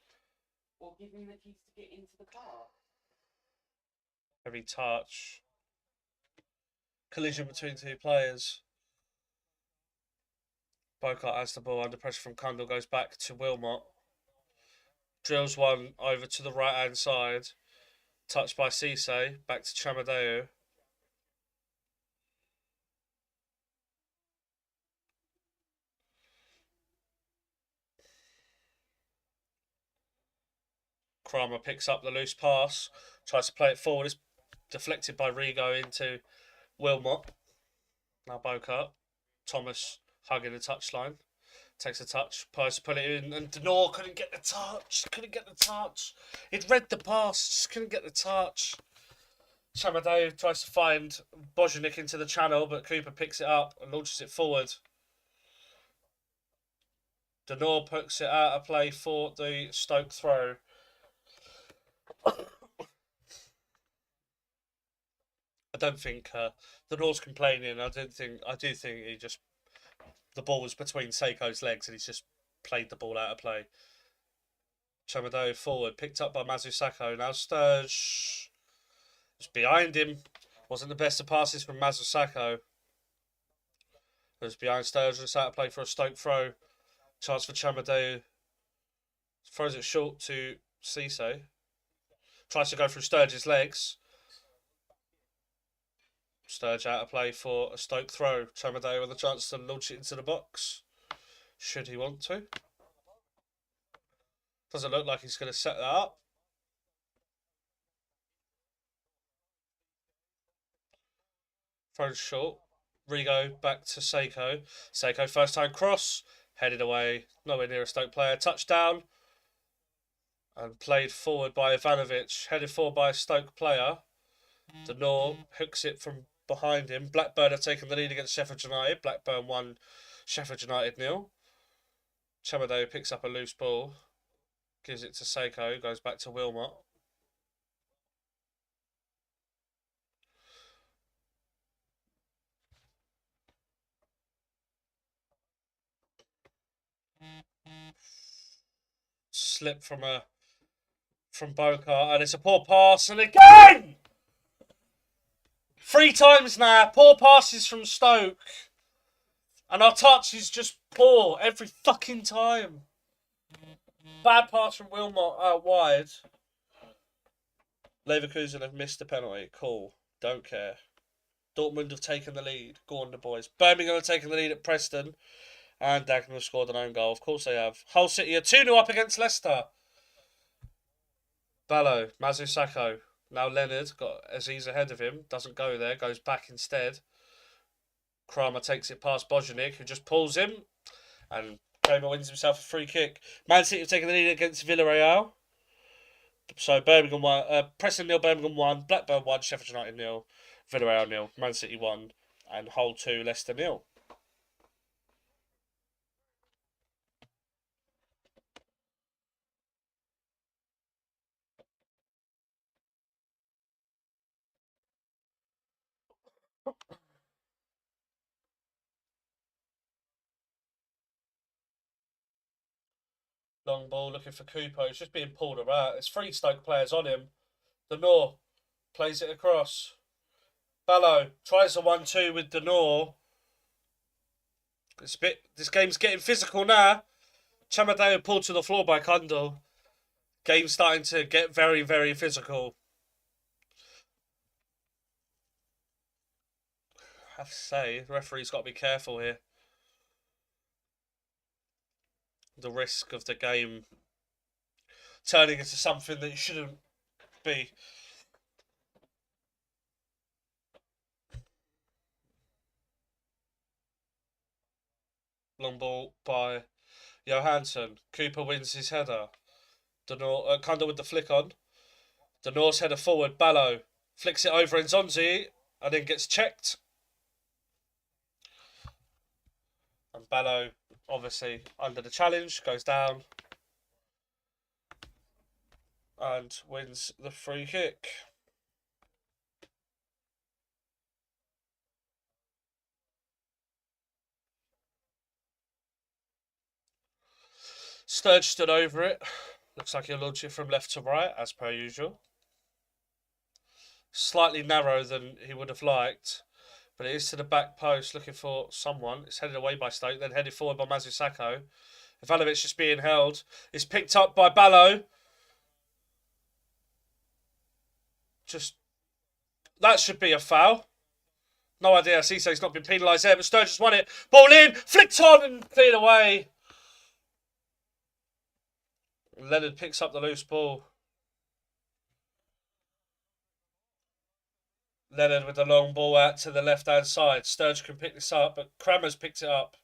S2: Or give him the keys to get into the car.
S1: Heavy touch. Collision between two players. Bocart has the ball under pressure from Kundal, goes back to Wilmot. Drills one over to the right hand side. Touched by Cisse. Back to Chamadou. Kramer picks up the loose pass. Tries to play it forward. It's deflected by Rigo into Wilmot. Now Bocart. Thomas hugging the touchline. Takes a touch. Tries to put it in. And Denor couldn't get the touch. He'd read the pass. Just couldn't get the touch. Chamadou tries to find Bojanic into the channel, but Cooper picks it up and launches it forward. Denor puts it out of play for the Stoke throw. I don't think Denor's complaining. I do think he just, the ball was between Seiko's legs and he's just played the ball out of play. Chamadou forward, picked up by Mazusako. Now Sturge was behind him. Wasn't the best of passes from Mazusako. It was behind Sturge. It's out of play for a Stoke throw. Chance for Chamadou. Throws it short to Cisse. Tries to go through Sturge's legs. Sturge out of play for a Stoke throw. Chamadou with a chance to launch it into the box. Should he want to? Doesn't look like he's going to set that up. Throws short. Rigo back to Seiko. Seiko first time cross. Headed away. Nowhere near a Stoke player. Touchdown. And played forward by Ivanovic. Headed forward by a Stoke player. Denor hooks it from behind him. Blackburn have taken the lead against Sheffield United. Blackburn 1, Sheffield United 0. Chamadou picks up a loose ball. Gives it to Seiko. Goes back to Wilmot. Slip from Bocart, and it's a poor pass, and again! 3 times now, poor passes from Stoke. And our touch is just poor every fucking time. Bad pass from Wilmot out wide. Leverkusen have missed the penalty. Cool. Don't care. Dortmund have taken the lead. Go on, the boys. Birmingham have taken the lead at Preston. And Dagenham have scored an own goal. Of course they have. Hull City are 2-0 up against Leicester. Ballo, Mazusako. Now Leonard got Aziz ahead of him. Doesn't go there. Goes back instead. Kramer takes it past Bojanic, who just pulls him. And Kramer wins himself a free kick. Man City have taken the lead against Villarreal. So Birmingham 1, Preston 0, Birmingham 1, Blackburn 1, Sheffield United 0, Villarreal 0, Man City 1, and Hull 2, Leicester 0. Long ball looking for Kupo. It's just being pulled about. There's 3 Stoke players on him. Denor plays it across. Ballo tries a 1-2 with Denor. This game's getting physical now. Chamadeo pulled to the floor by Kundal. Game's starting to get very, very physical. I have to say, the referee's got to be careful here. The risk of the game turning into something that it shouldn't be. Long ball by Johansson. Cooper wins his header. Kundal with the flick on. Denor's header forward. Ballo flicks it over Nzonzi and then gets checked. And Ballo, obviously under the challenge, goes down and wins the free kick. Sturge stood over it. Looks like he'll launch it from left to right, as per usual. Slightly narrow than he would have liked, but it is to the back post looking for someone. It's headed away by Stoke, then headed forward by Mazusako. Ivanovic just being held. It's picked up by Ballo. That should be a foul. No idea. Cisse's not been penalised there, but Sturgis won it. Ball in, flicked on and cleared away. Leonard picks up the loose ball. Leonard with the long ball out to the left-hand side. Sturge can pick this up, but Kramer's picked it up.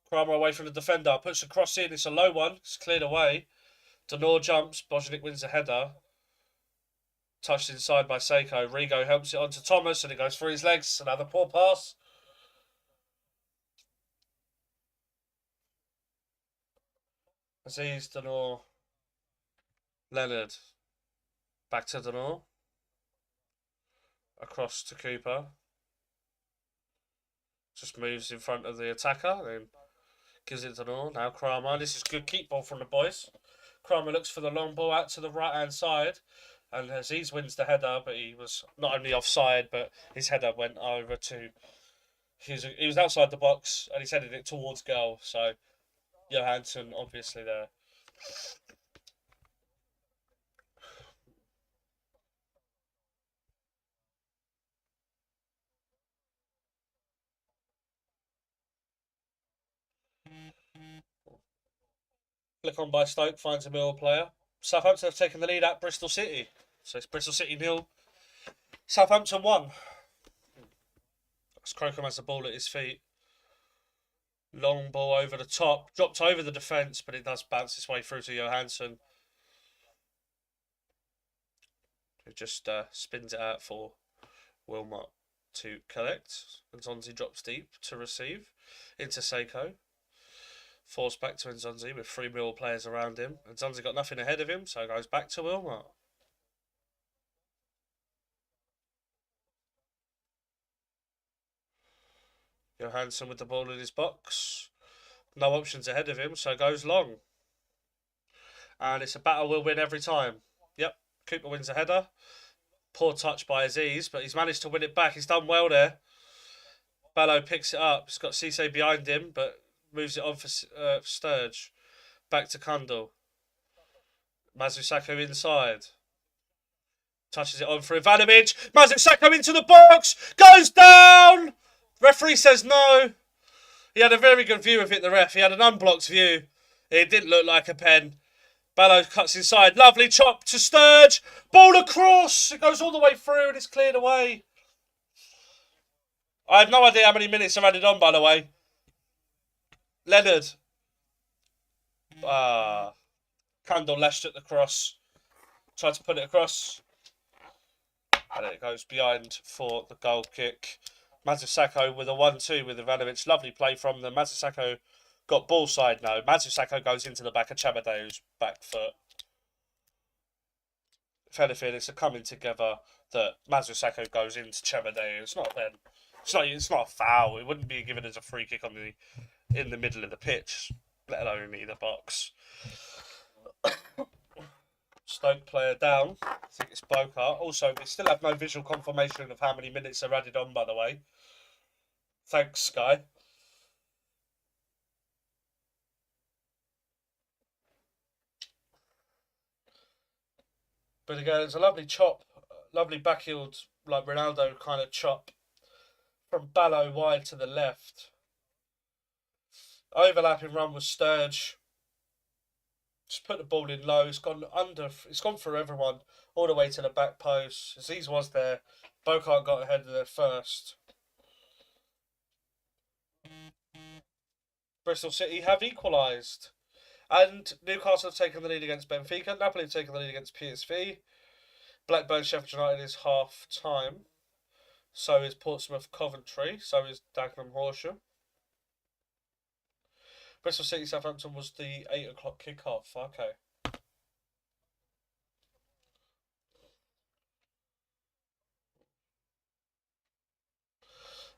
S1: Kramer away from the defender. Puts a cross in. It's a low one. It's cleared away. Denor jumps. Bojanic wins the header. Touched inside by Seiko. Rigo helps it onto Thomas and it goes through his legs. Another poor pass. Aziz, Denor, Leonard. Back to Denor. Across to Cooper. Just moves in front of the attacker. Then gives it to Denor. Now Kramer. This is good keep ball from the boys. Kramer looks for the long ball out to the right-hand side. And Aziz wins the header, but he was not only offside, but his header went over to... He was outside the box, and he's headed it towards goal. So, Johansson, obviously, there. Flick on by Stoke, finds a Millwall player. Southampton have taken the lead at Bristol City. So it's Bristol City 0. Southampton 1. As Crocombe has the ball at his feet. Long ball over the top. Dropped over the defence, but it does bounce its way through to Johansson. Who just spins it out for Wilmot to collect. And Nzonzi drops deep to receive. Into Seiko. Forced back to Nzonzi with 3 Millwall players around him. Nzonzi got nothing ahead of him, so it goes back to Wilmot. Johansson with the ball in his box. No options ahead of him, so it goes long. And it's a battle we'll win every time. Yep, Cooper wins the header. Poor touch by Aziz, but he's managed to win it back. He's done well there. Ballo picks it up. He's got Cisse behind him, but moves it on for Sturge. Back to Kundal. Mazusako inside. Touches it on for Ivanovic. Mazusako into the box. Goes down. Referee says no. He had a very good view of it, the ref. He had an unblocked view. It didn't look like a pen. Ballo cuts inside. Lovely chop to Sturge. Ball across. It goes all the way through and it's cleared away. I have no idea how many minutes I've added on, by the way. Leonard. Kundal lashed at the cross. Tried to put it across. And it goes behind for the goal kick. Mazusako with a 1-2 with Ivanovic. Lovely play from them. Mazusako got ball side now. Mazusako goes into the back of Chamadeo's back foot. If anything, it's a coming together that Mazusako goes into Chamadeo. It's not then. It's not a foul. It wouldn't be given as a free kick in the middle of the pitch. let alone in either box. Stoke player down. I think it's Bokar. Also, we still have no visual confirmation of how many minutes are added on, by the way. Thanks, Sky. But again, it's a lovely chop, lovely backheeled, like Ronaldo kind of chop from Ballo wide to the left. Overlapping run with Sturge. Just put the ball in low. It's gone under. It's gone through everyone all the way to the back post. Aziz was there. Bokart got ahead of it first. Bristol City have equalised. And Newcastle have taken the lead against Benfica. Napoli have taken the lead against PSV. Blackburn Sheffield United is half time. So is Portsmouth Coventry. So is Dagenham Horsham. Bristol City Southampton was the 8 o'clock kick-off. Okay.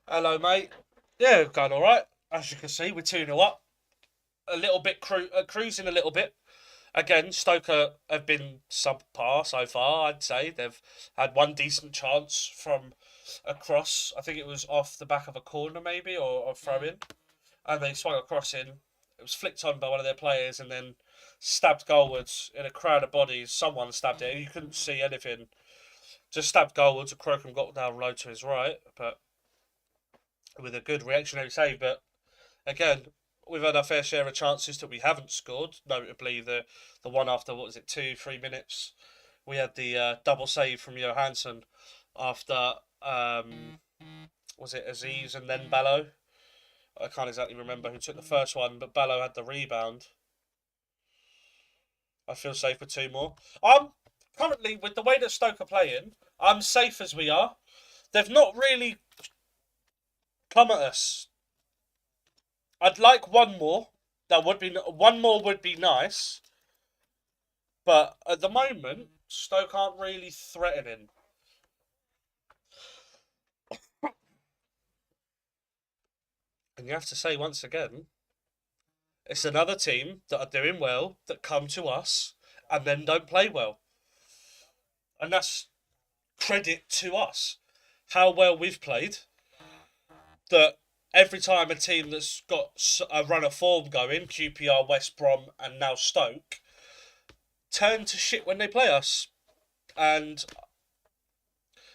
S1: Hello, mate. Yeah, going all right. As you can see, we're 2-0 up. A little bit cruising a little bit. Again, Stoke have been subpar so far, I'd say. They've had one decent chance from a cross. I think it was off the back of a corner, maybe, or a throw-in. And they swung a cross in. It was flicked on by one of their players and then stabbed goalwards in a crowd of bodies. Someone stabbed it. You couldn't see anything. Just stabbed goalwards. Crocombe got down low to his right, but with a good reactionary save. But again, we've had our fair share of chances that we haven't scored. Notably, the one after, 2-3 minutes. We had the double save from Johansson after, was it Aziz and then Ballo? I can't exactly remember who took the first one, but Ballo had the rebound. I feel safe with 2 more. I'm currently, with the way that Stoke are playing, I'm safe as we are. They've not really come at us. I'd like one more. One more would be nice. But at the moment, Stoke aren't really threatening. And you have to say once again, it's another team that are doing well, that come to us, and then don't play well. And that's credit to us. How well we've played. That every time a team that's got a run of form going, QPR, West Brom, and now Stoke, turn to shit when they play us. And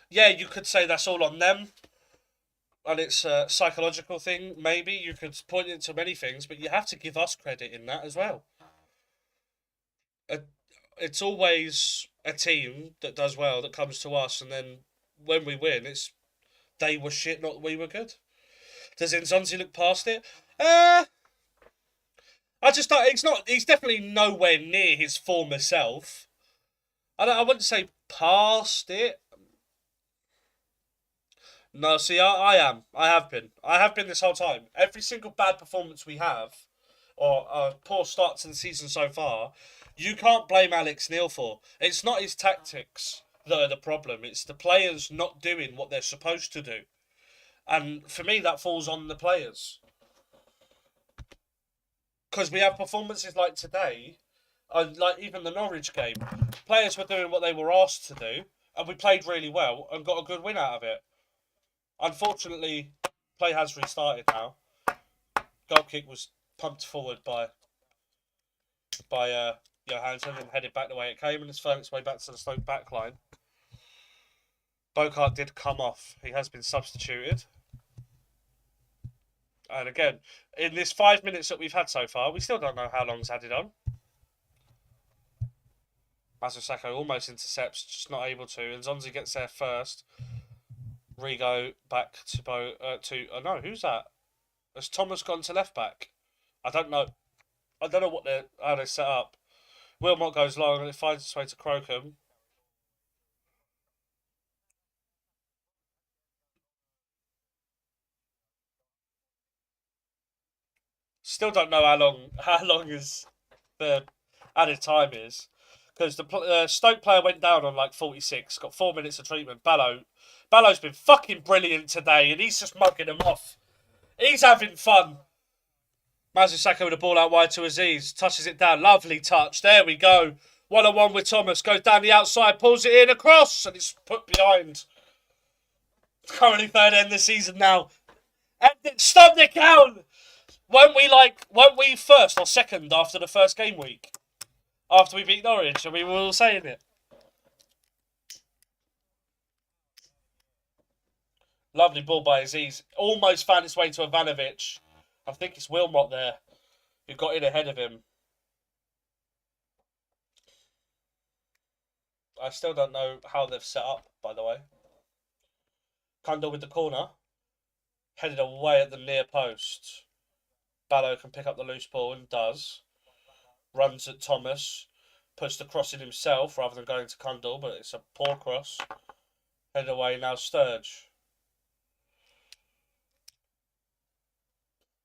S1: yeah, you could say that's all on them. And it's a psychological thing, maybe. You could point it to many things, but you have to give us credit in that as well. It's always a team that does well that comes to us, and then when we win, it's they were shit, not we were good. Does Nzonzi look past it? I just don't. It's not. He's definitely nowhere near his former self. I wouldn't say past it. No, see, I am. I have been. I have been this whole time. Every single bad performance we have, or poor start to the season so far, you can't blame Alex Neil for. It's not his tactics that are the problem. It's the players not doing what they're supposed to do. And for me, that falls on the players. Because we have performances like today, like even the Norwich game. Players were doing what they were asked to do, and we played really well and got a good win out of it. Unfortunately, play has restarted now. Goal kick was pumped forward by Johansson and headed back the way it came, and it's found its way back to the Stoke backline. Bokart did come off. He has been substituted. And again, in this 5 minutes that we've had so far, we still don't know how long's added on. Mazusako almost intercepts, just not able to. And Nzonzi gets there first. Rigo back to no, who's that? Has Thomas gone to left back? I don't know. I don't know how they set up. Wilmot goes long and it finds its way to Crocombe. Still don't know how long is the added time is, because the Stoke player went down on like 46, got 4 minutes of treatment. Ballo's been fucking brilliant today, and he's just mugging them off. He's having fun. Mazusaka with the ball out wide to Aziz. Touches it down. Lovely touch. There we go. 1-on-1 with Thomas. Goes down the outside. Pulls it in across. And it's put behind. Currently third end this season now. And stop the count! Weren't we first or second after the first game week? After we beat Norwich, and we were all saying it. Lovely ball by Aziz. Almost found its way to Ivanovic. I think it's Wilmot there who got in ahead of him. I still don't know how they've set up, by the way. Kundal with the corner. Headed away at the near post. Ballo can pick up the loose ball and does. Runs at Thomas. Puts the cross in himself rather than going to Kundal, but it's a poor cross. Headed away now Sturge.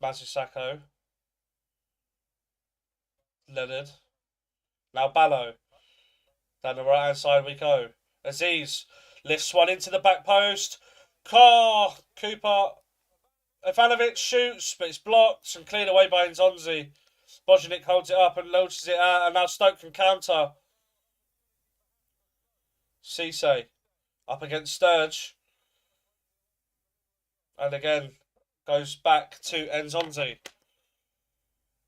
S1: Mazusako. Leonard. Now Ballo. Down the right hand side we go. Aziz lifts one into the back post. Cooper. Ivanovic shoots, but it's blocked and cleared away by Nzonzi. Bojanic holds it up and launches it out, and now Stoke can counter. Cisse up against Sturge. And again, goes back to Nzonzi.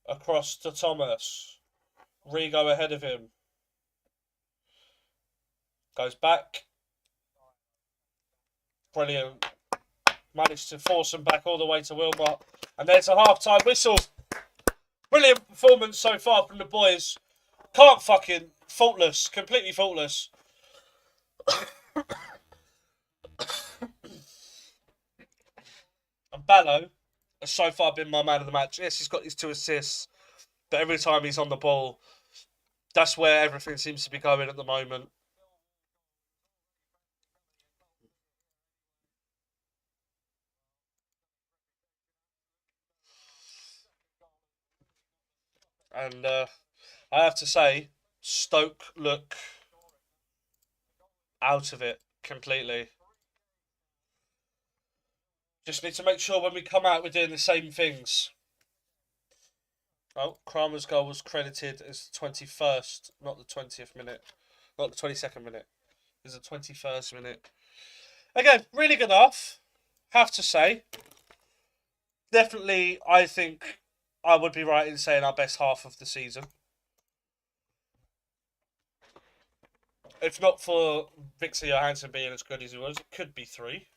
S1: Across to Thomas. Rigo ahead of him. Goes back. Brilliant. Managed to force them back all the way to Wilmot. And there's a half-time whistle. Brilliant performance so far from the boys. Can't fucking... Faultless. Completely faultless. And Ballo has so far been my man of the match. Yes, he's got his 2 assists. But every time he's on the ball, that's where everything seems to be going at the moment. And I have to say, Stoke look out of it completely. Just need to make sure when we come out we're doing the same things. Oh, Kramer's goal was credited as the 21st, not the 20th minute. Not the 22nd minute. It's the 21st minute. Again, really good off, have to say. Definitely, I think I would be right in saying our best half of the season. If not for Victor Johansson being as good as he was, it could be 3.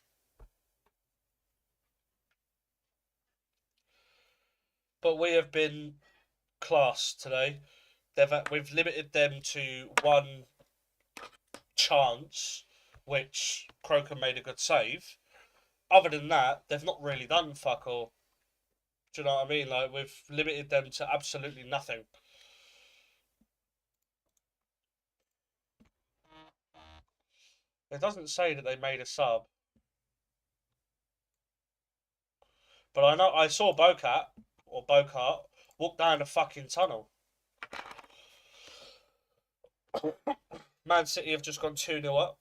S1: But we have been class today. We've limited them to 1 chance, which Croker made a good save. Other than that, they've not really done fuck all. Do you know what I mean? Like, we've limited them to absolutely nothing. It doesn't say that they made a sub. But I saw Bocart walk down the fucking tunnel. Man City have just gone 2-0 up.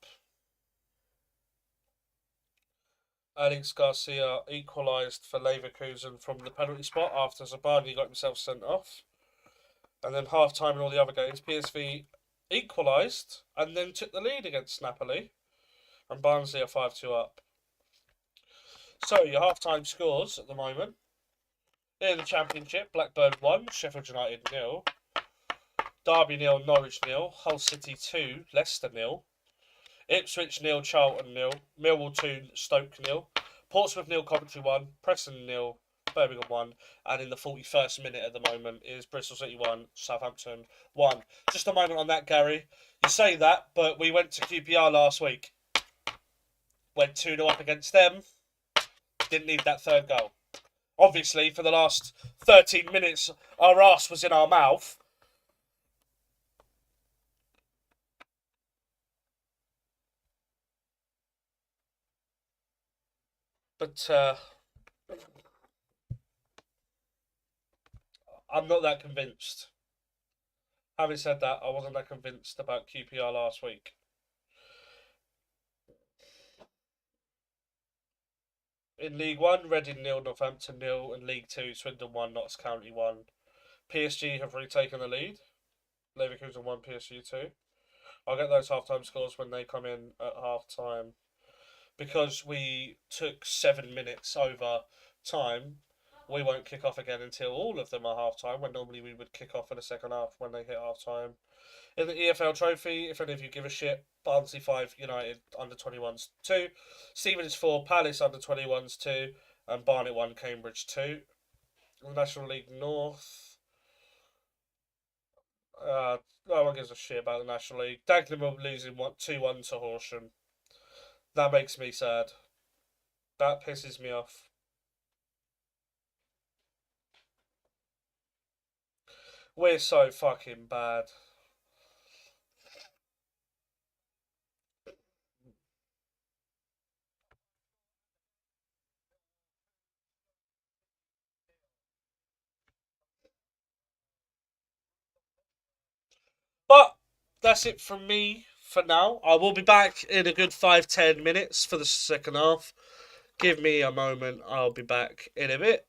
S1: Alex Garcia equalised for Leverkusen from the penalty spot after Zabani got himself sent off. And then half-time in all the other games, PSV equalised and then took the lead against Napoli. And Barnsley are 5-2 up. So, your half-time scores at the moment. In the Championship, Blackburn 1, Sheffield United 0. Derby 0, Norwich 0. Hull City 2, Leicester 0. Ipswich 0, Charlton 0. Millwall 2, Stoke 0. Portsmouth 0, Coventry 1. Preston 0, Birmingham 1. And in the 41st minute at the moment is Bristol City 1, Southampton 1. Just a moment on that, Gary. You say that, but we went to QPR last week. Went 2-0 up against them. Didn't need that third goal. Obviously, for the last 13 minutes, our arse was in our mouth. But I'm not that convinced. Having said that, I wasn't that convinced about QPR last week. In League 1, Reading 0, Northampton 0. In League 2, Swindon 1, Notts County 1. PSG have retaken the lead. Leverkusen 1, PSG 2. I'll get those half-time scores when they come in at half-time. Because we took 7 minutes over time, we won't kick off again until all of them are half-time, when normally we would kick off in the second half when they hit half-time. In the EFL Trophy, if any of you give a shit, Barnsley 5, United under 21s 2, Stevenage 4, Palace under 21s 2, and Barnet 1, Cambridge 2. National League North. No one gives a shit about the National League. Dagenham losing 2-1 to Horsham. That makes me sad. That pisses me off. We're so fucking bad. But that's it from me for now. I will be back in a good 5-10 minutes for the second half. Give me a moment. I'll be back in a bit.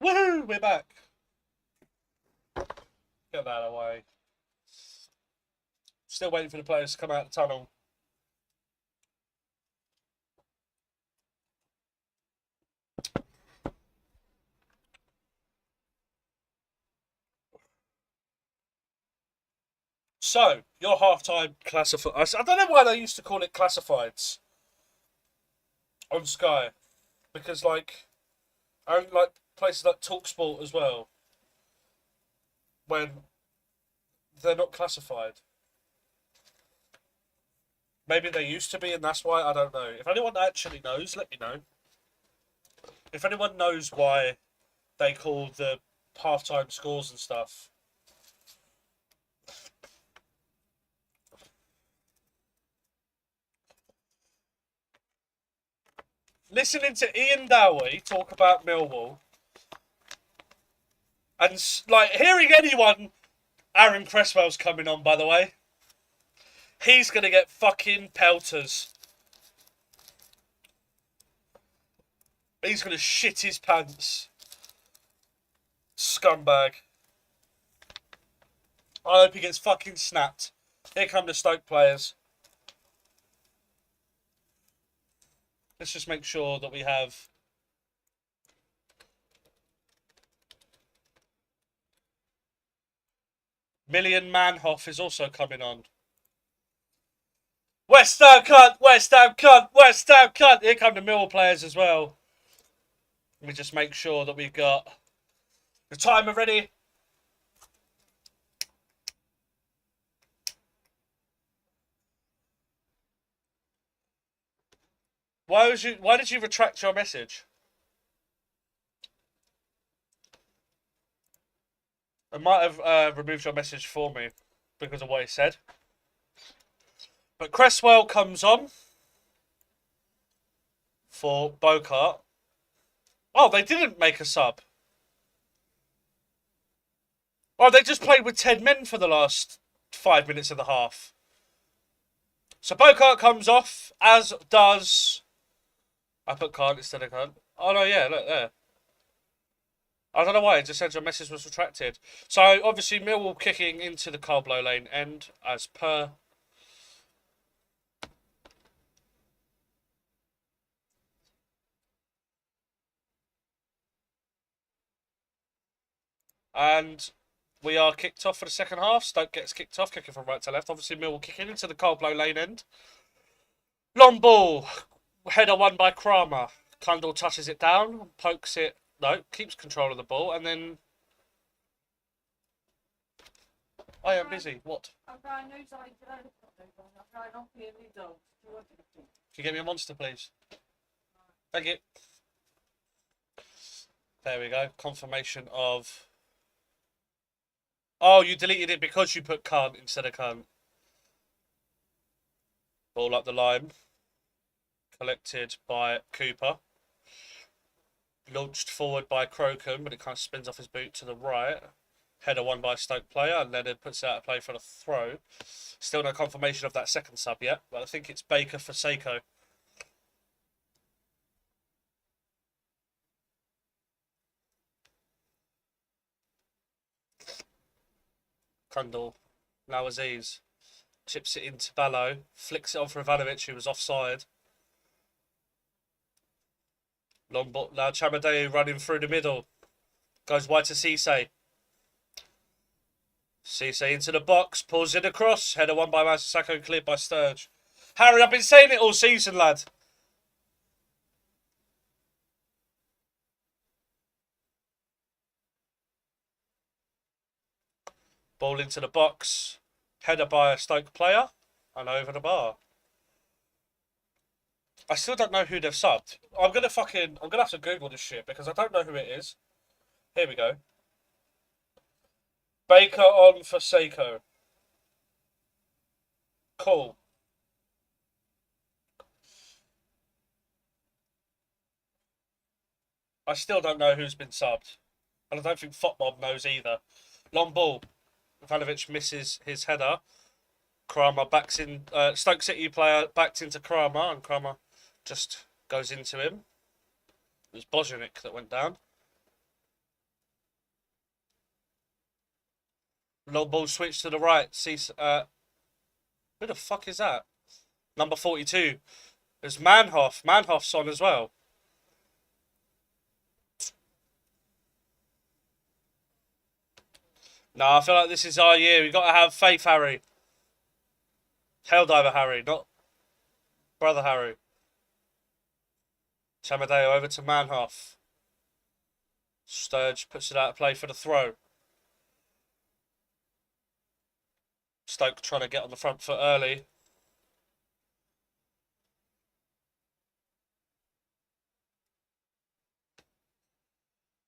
S1: Woohoo! We're back. Get that out of the way. Still waiting for the players to come out of the tunnel. So, your halftime classified. I don't know why they used to call it classifieds on Sky, because like places like TalkSport as well, when they're not classified. Maybe they used to be, and that's why. I don't know. If anyone actually knows, let me know. If anyone knows why they call the halftime scores and stuff. Listening to Ian Dowie talk about Millwall, and like hearing anyone, Aaron Cresswell's coming on, by the way. He's gonna get fucking pelters. He's gonna shit his pants. Scumbag. I hope he gets fucking snapped. Here come the Stoke players. Let's just make sure that we have... Million Manhoff is also coming on. West Ham cunt! West Ham cunt! West Ham cunt! Here come the Millwall players as well. Let me just make sure that we've got the timer ready. Why did you retract your message? I might have removed your message for me because of what he said. But Cresswell comes on for Bokart. Oh, they didn't make a sub. Oh, they just played with 10 men for the last 5 minutes of the half. So Bokart comes off, as does... I put can't instead of can't. Oh, no, yeah, look there. I don't know why, it just said your message was retracted. So, obviously, Millwall kicking into the Carblow lane end, as per. And we are kicked off for the second half. Stoke gets kicked off, kicking from right to left. Obviously, Millwall kicking into the Carblow lane end. Long ball. Header won by Kramer. Kundal touches it down, pokes it. No, keeps control of the ball, and then... I am busy. What? Can you get me a monster, please? Thank you. There we go. Confirmation of... Oh, you deleted it because you put can't instead of can't. Ball up the line. Collected by Cooper. Launched forward by Crocombe, but it kind of spins off his boot to the right. Header won by a Stoke player, and then it puts it out of play for the throw. Still no confirmation of that second sub yet, but I think it's Baker for Seiko. Kundal. Now Aziz. Chips it into Ballo. Flicks it on for Ivanovic, who was offside. Long ball. Now Chamadeu running through the middle. Goes wide to Cisse. Cisse into the box. Pulls it across. Header won by Masako, cleared by Sturge. Harry, I've been saying it all season, lad. Ball into the box. Header by a Stoke player. And over the bar. I still don't know who they've subbed. I'm gonna have to Google this shit because I don't know who it is. Here we go. Baker on for Seiko. Cool. I still don't know who's been subbed. And I don't think Fotmob knows either. Long ball. Ivanovic misses his header. Kramer backs in. Stoke City player backed into Kramer, and Kramer just goes into him. It was Bozanic that went down. Long ball switch to the right. See, who the fuck is that? Number 42. There's Manhoff. Manhoff's on as well. No, I feel like this is our year. We got to have faith, Harry. Helldiver Harry, not brother Harry. Chamadeo over to Manhoff. Sturge puts it out of play for the throw. Stoke trying to get on the front foot early.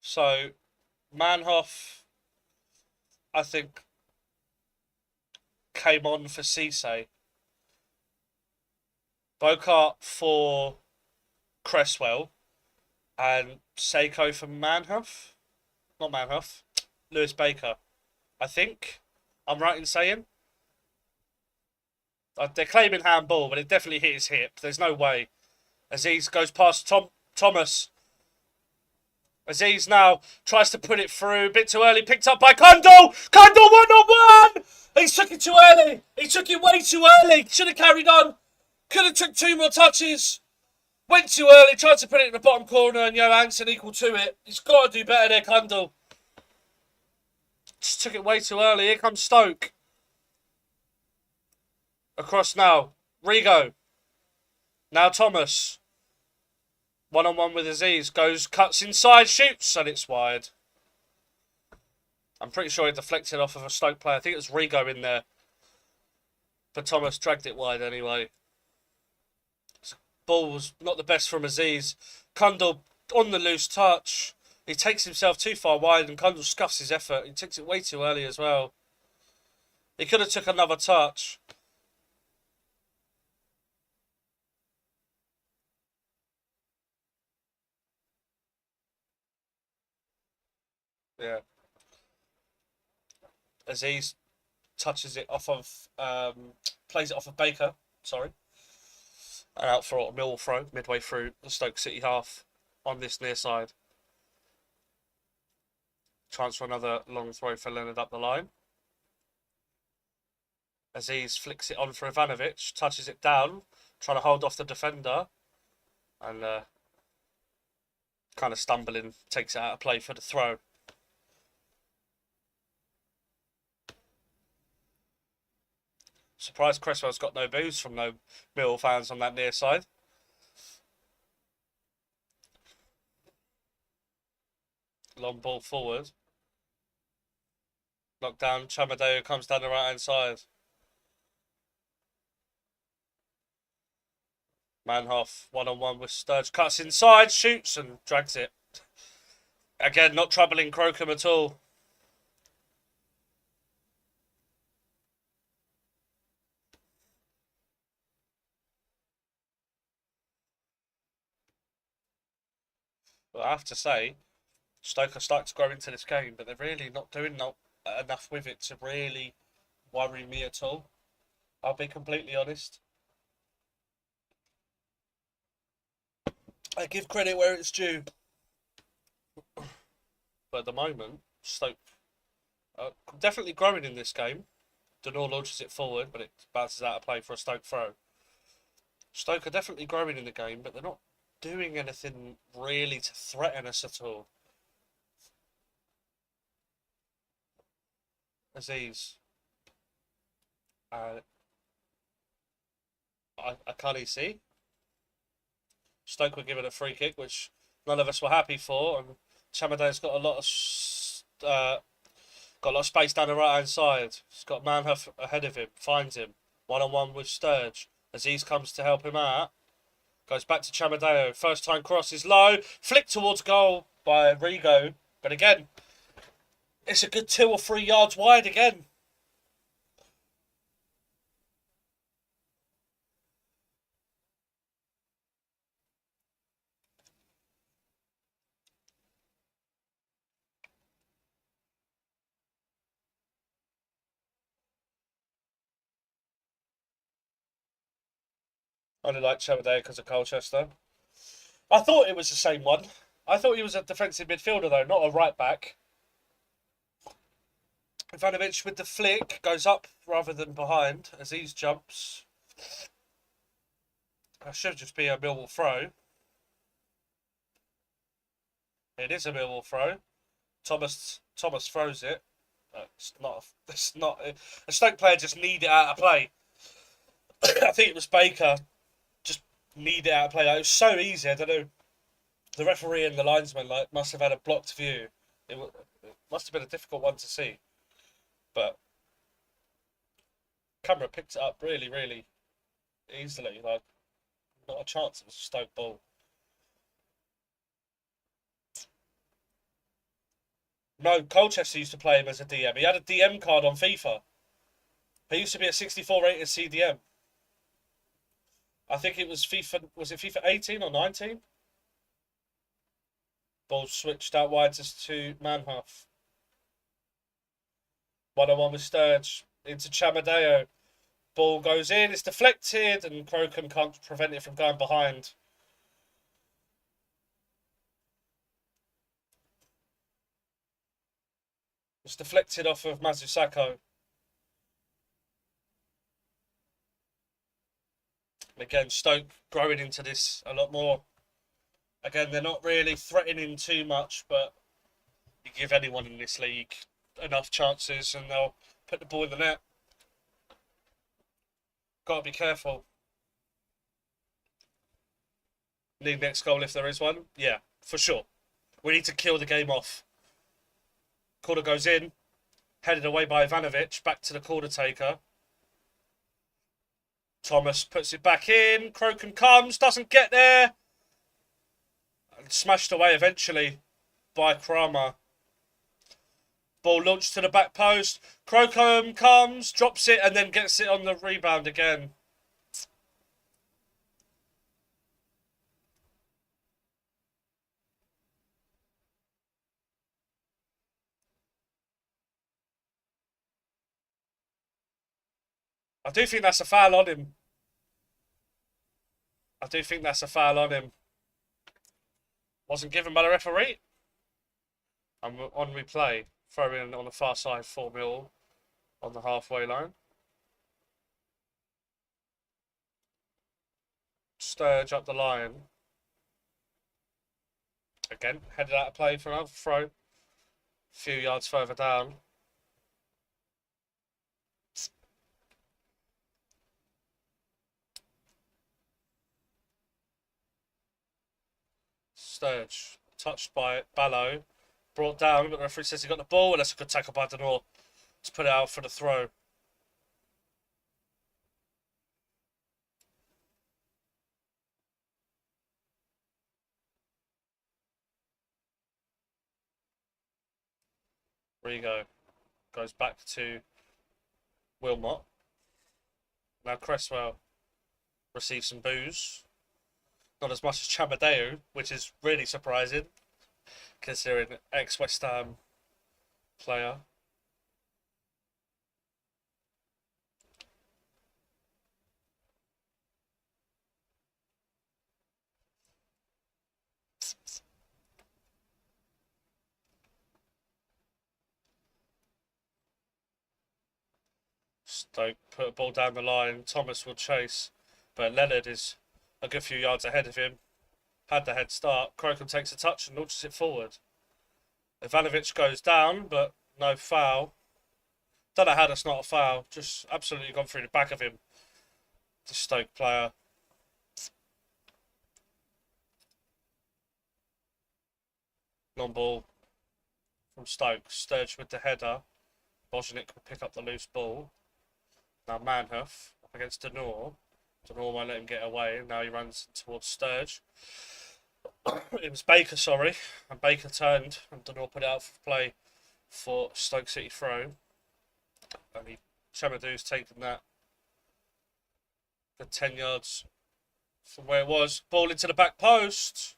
S1: So, Manhoff, I think, came on for Cisse. Bocart for Cresswell. And Seiko for Manhoff. Not Manhoff. Lewis Baker. I think. I'm right in saying. They're claiming handball, but it definitely hit his hip. There's no way. Aziz goes past Thomas. Aziz now tries to put it through. A bit too early. Picked up by Kundal. Kundal 1-on-1. He took it too early. He took it way too early. Should have carried on. Could have took 2 more touches. Went too early. Tried to put it in the bottom corner and Johansson equal to it. He's got to do better there, Kundal. Just took it way too early. Here comes Stoke. Across now. Rigo. Now Thomas. 1-on-1 with Aziz. Goes, cuts inside, shoots, and it's wide. I'm pretty sure it deflected off of a Stoke player. I think it was Rigo in there. But Thomas dragged it wide anyway. Ball was not the best from Aziz. Kundal on the loose touch. He takes himself too far wide and Kundal scuffs his effort. He takes it way too early as well. He could have took another touch. Yeah. Aziz touches it off of, plays it off of Baker. Sorry. And out for a Millwall throw midway through the Stoke City half on this near side. Chance for another long throw for Leonard up the line. Aziz flicks it on for Ivanovic, touches it down, trying to hold off the defender, and kind of stumbling, takes it out of play for the throw. Surprised Cresswell's got no boos from no Millwall fans on that near side. Long ball forward. Knocked down. Chamadeo comes down the right hand side. Manhoff 1-on-1 with Sturge. Cuts inside, shoots and drags it. Again, not troubling Crocombe at all. But I have to say, Stoke are starting to grow into this game, but they're really not doing enough with it to really worry me at all. I'll be completely honest. I give credit where it's due. But at the moment, Stoke are definitely growing in this game. Denor launches it forward, but it bounces out of play for a Stoke throw. Stoke are definitely growing in the game, but they're not doing anything really to threaten us at all. Aziz. I can't see. Stoke were given a free kick, which none of us were happy for, and Chamade's got a lot of space down the right hand side. He's got Manhoff ahead of him, finds him 1-on-1 with Sturge. Aziz comes to help him out. Goes back to Chamadeo. First time cross is low. Flick towards goal by Rigo. But again, it's a good 2 or 3 yards wide again. I only like Chamadeo because of Colchester. I thought it was the same one. I thought he was a defensive midfielder though, not a right back. Ivanovic with the flick goes up rather than behind as he jumps. That should just be a Millwall throw. It is a Millwall throw. Thomas throws it. It's not. It's not. A Stoke player just need it out of play. I think it was Baker. Just need it out of play. Like, it was so easy. I don't know. The referee and the linesman must have had a blocked view. It must have been a difficult one to see, but camera picked it up really, really easily. Like, not a chance. It was a Stoke ball. No, Colchester used to play him as a DM. He had a DM card on FIFA. He used to be a 64 rated CDM. I think it was FIFA. Was it FIFA 18 or 19? Ball switched out wide to Manhuff. 1-on-1 with Sturge into Chamadeo. Ball goes in. It's deflected, and Crocombe can't prevent it from going behind. It's deflected off of Mazusako. Again, Stoke growing into this a lot more. Again, they're not really threatening too much, but you give anyone in this league enough chances and they'll put the ball in the net. Got to be careful. Need next goal if there is one. Yeah, for sure. We need to kill the game off. Corner goes in. Headed away by Ivanovic. Back to the corner taker. Thomas puts it back in. Crocombe comes. Doesn't get there. And smashed away eventually by Kramer. Ball launched to the back post. Crocombe comes. Drops it and then gets it on the rebound again. I do think that's a foul on him. I do think that's a foul on him. Wasn't given by the referee. And on replay, throw in on the far side, 4-0 on the halfway line. Sturge up the line. Again, headed out of play for another throw. A few yards further down. Sturge, touched by Ballo. Brought down, but the referee says he got the ball, and that's a good tackle by Denor to put it out for the throw. Rigo goes back to Wilmot. Now Cresswell receives some boos. Not as much as Chamadeu, which is really surprising, considering ex-West Ham player. Stoke put a ball down the line. Thomas will chase, but Leonard is a good few yards ahead of him. Had the head start. Crocombe takes a touch and launches it forward. Ivanovic goes down, but no foul. Don't know how that's not a foul. Just absolutely gone through the back of him. The Stoke player. Long ball from Stoke. Sturge with the header. Bojanic will pick up the loose ball. Now Manhuff up against Denor. Denor won't let him get away. Now he runs towards Sturge. It was Baker, sorry. And Baker turned and Denor put it out for play for Stoke City throw. And Chamadou's taken that. Good 10 yards from where it was. Ball into the back post.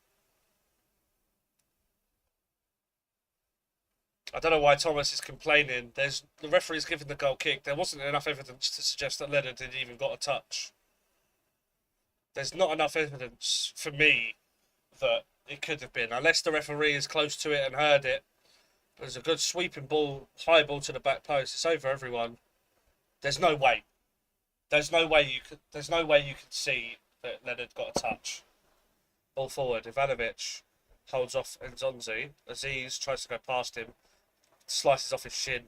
S1: I don't know why Thomas is complaining. The referee's given the goal kick. There wasn't enough evidence to suggest that Leonard had even got a touch. There's not enough evidence for me that it could have been, unless the referee is close to it and heard it. There's a good sweeping ball, high ball to the back post. It's over everyone. There's no way. There's no way you could. There's no way you could see that Leonard got a touch. Ball forward. Ivanovic holds off Nzonzi. Aziz tries to go past him. Slices off his shin.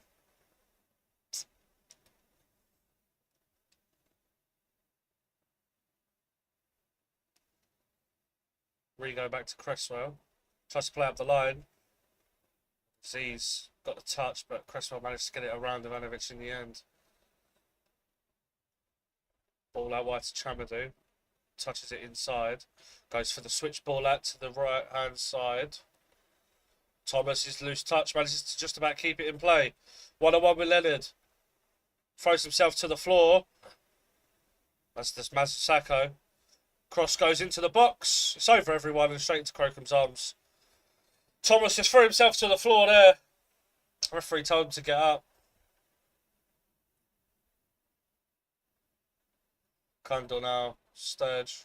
S1: Rigo back to Cresswell. Tries to play up the line. Aziz got the touch, but Cresswell managed to get it around Ivanovic in the end. Ball out wide to Chamadou. Touches it inside. Goes for the switch ball out to the right hand side. Thomas, his loose touch, manages to just about keep it in play. 1-on-1 with Leonard. Throws himself to the floor. That's this Mazusako. Cross goes into the box. It's over everyone and straight into Crocom's arms. Thomas just threw himself to the floor there. Referee told him to get up. Kundal now. Sturge.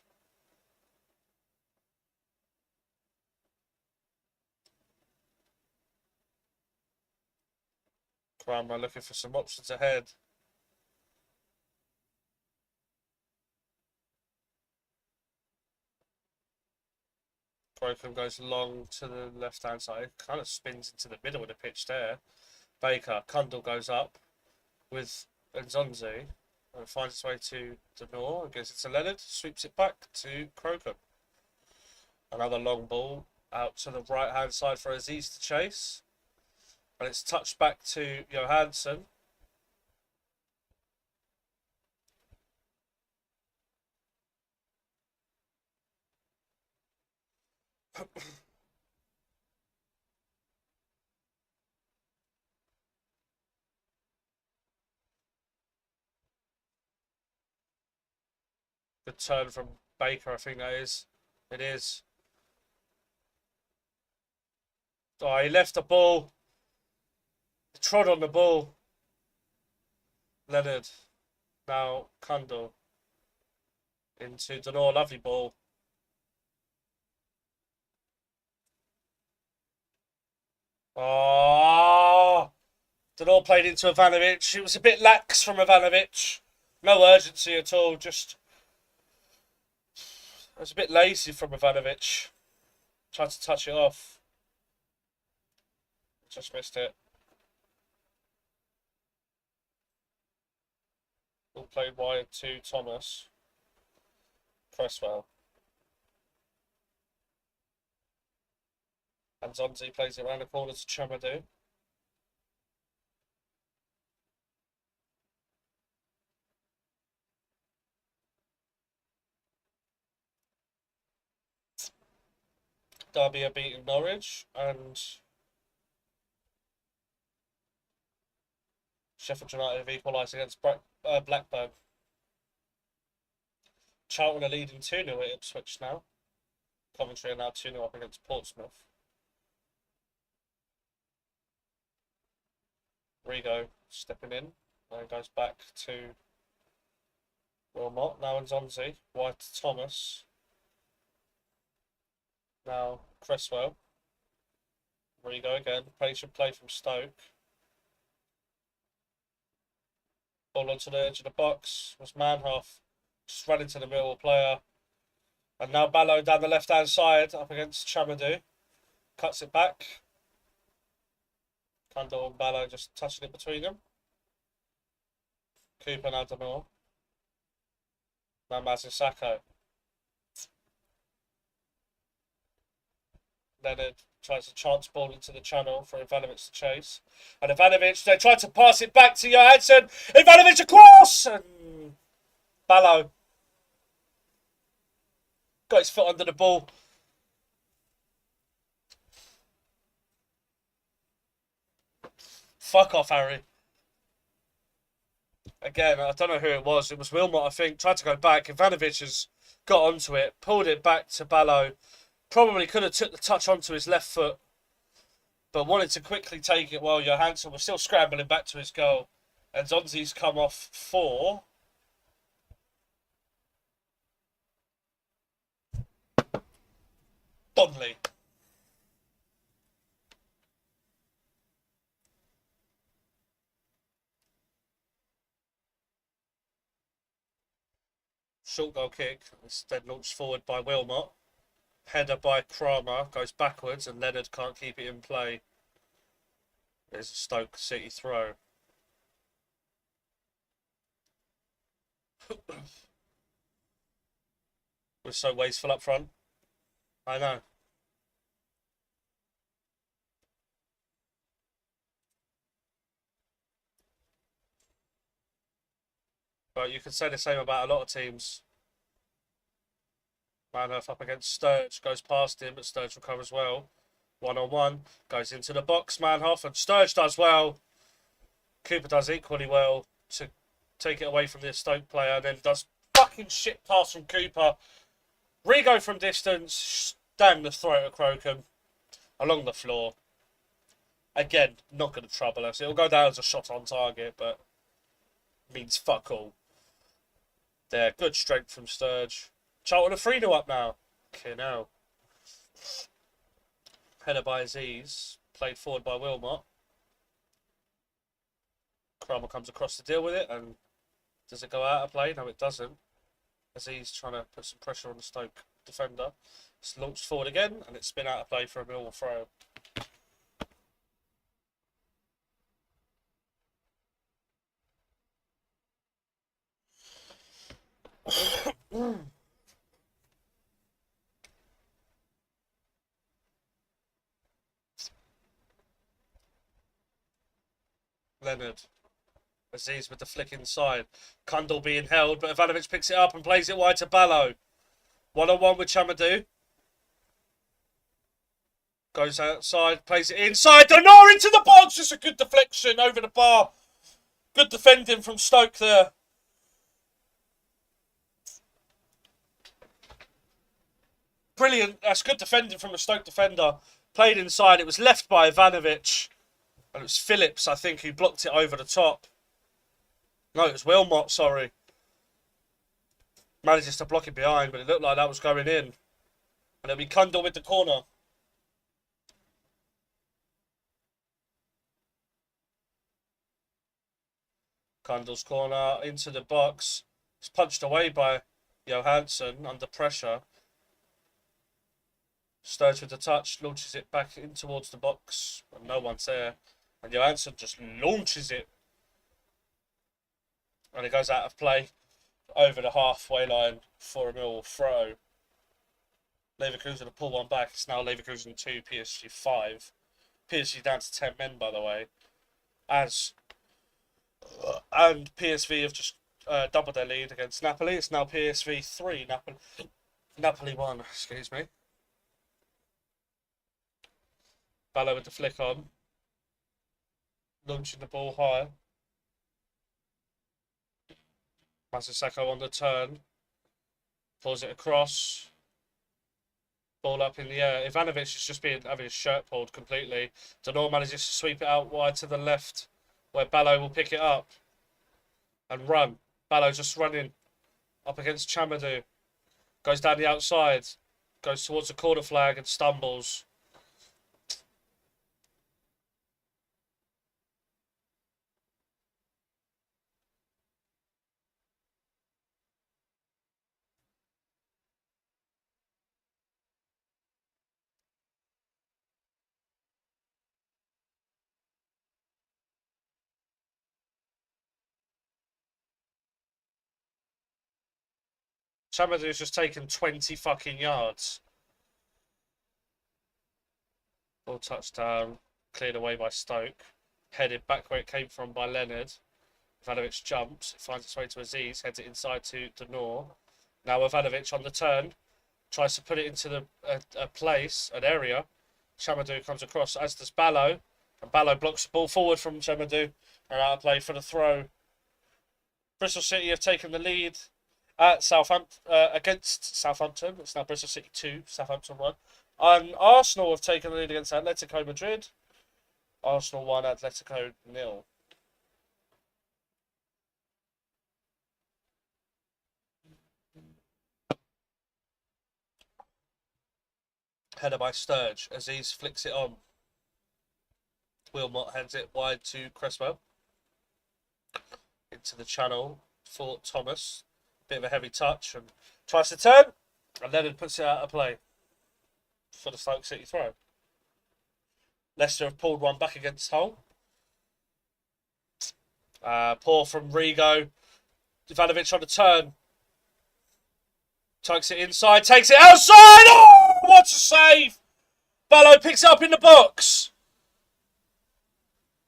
S1: Kramer looking for some options ahead. Crocom goes long to the left hand side. Kind of spins into the middle of the pitch there. Baker. Kundal goes up with Nzonzi. And finds its way to Denor. Gives it to Leonard. Sweeps it back to Crocom. Another long ball out to the right hand side for Aziz to chase. And it's touched back to Johansson. Good turn from Baker, I think that is. It is. Oh, he left the ball. He trod on the ball. Leonard. Now Kundal. Into Denor. Lovely ball. Oh! Denor played into Ivanovic. It was a bit lax from Ivanovic. No urgency at all. Just... It was a bit lazy from Ivanovic. Tried to touch it off. Just missed it. All played wide to Thomas. Cresswell. And Zonzi plays it around the corner to Chamadou. Derby are beating Norwich and Sheffield United have equalised against Blackburn. Charlton are leading 2-0 at Ipswich now. Coventry are now 2-0 up against Portsmouth. Rigo stepping in. And goes back to Wilmot. Now Nzonzi. Wide to Thomas. Now Cresswell. Rigo again. Patient play from Stoke. Ball onto the edge of the box. Was Manhoff. Just ran into the Millwall player. And now Ballo down the left-hand side up against Chamadou. Cuts it back. Kundal and Ballo just touching it between them. Cooper now Denor. Now Mazusako. Leonard tries to chance ball into the channel for Ivanovic to chase. And Ivanovic, they tried to pass it back to Johansson. Ivanovic across! And Ballo got his foot under the ball. Fuck off, Harry. Again, I don't know who it was. It was Wilmot, I think. Tried to go back. Ivanovic has got onto it. Pulled it back to Ballo. Probably could have took the touch onto his left foot. But wanted to quickly take it while Johansson was still scrambling back to his goal. And Zonzi's come off for... Donnelly. Short goal kick. Instead launched forward by Wilmot. Header by Kramer. Goes backwards and Leonard can't keep it in play. There's a Stoke City throw. We're so wasteful up front. I know. But you can say the same about a lot of teams. Manhoff up against Sturge. Goes past him, but Sturge recovers well. 1-on-1. Goes into the box, Manhoff, and Sturge does well. Cooper does equally well to take it away from the Stoke player, and then does fucking shit pass from Cooper. Rigo from distance, down the throat of Crocombe, along the floor. Again, not going to trouble us. It'll go down as a shot on target, but means fuck all. There, good strength from Sturge. Charlton are 3-0 up now. Okay, now. Header by Aziz, played forward by Wilmot. Kramer comes across to deal with it, and does it go out of play? No, it doesn't. Aziz trying to put some pressure on the Stoke defender. It's launched forward again, and it's spin out of play for a Millwall throw. Leonard. Aziz with the flick inside. Kundal being held, but Ivanovic picks it up and plays it wide to Ballo. 1-on-1 with Chamadou. Goes outside, plays it inside. Denor into the box. Just a good deflection over the bar. Good defending from Stoke there. Brilliant. That's good defending from a Stoke defender. Played inside. It was left by Ivanovic. And it was Phillips, I think, who blocked it over the top. No, it was Wilmot, sorry. Manages to block it behind, but it looked like that was going in. And it'll be Kundal with the corner. Kundal's corner into the box. It's punched away by Johansson under pressure. Sturge with the touch, launches it back in towards the box, but no one's there. And Johansson just launches it. And it goes out of play over the halfway line for a Millwall throw. Leverkusen to pull one back. It's now Leverkusen 2, PSG 5. PSG down to 10 men, by the way. And PSV have just doubled their lead against Napoli. It's now PSV 3, Napoli 1, excuse me. Ballo with the flick on. Launching the ball high. Masasako on the turn. Pulls it across. Ball up in the air. Ivanovic is just having his shirt pulled completely. Denor manages to sweep it out wide to the left, where Ballo will pick it up and run. Ballo just running up against Chamadou. Goes down the outside. Goes towards the corner flag and stumbles. Chamadou's just taken 20 fucking yards. Ball touchdown. Cleared away by Stoke. Headed back where it came from by Leonard. Ivanovic jumps. It finds its way to Aziz. Heads it inside to Denor. Now Ivanovic on the turn. Tries to put it into a place, an area. Chamadou comes across, as does Ballo. And Ballo blocks the ball forward from Chamadou. And out of play for the throw. Bristol City have taken the lead at Southampton against Southampton. It's now Bristol City 2, Southampton 1. And Arsenal have taken the lead against Atletico Madrid. Arsenal 1, Atletico 0. Header by Sturge. Aziz flicks it on. Wilmot heads it wide to Cresswell. Into the channel for Thomas. Bit of a heavy touch and tries to turn, and Leonard puts it out of play for the Stoke City throw. Leicester have pulled one back against Hull. Poor from Rigo. Ivanovic on the turn. Tucks it inside, takes it outside. Oh, what a save! Ballo picks it up in the box.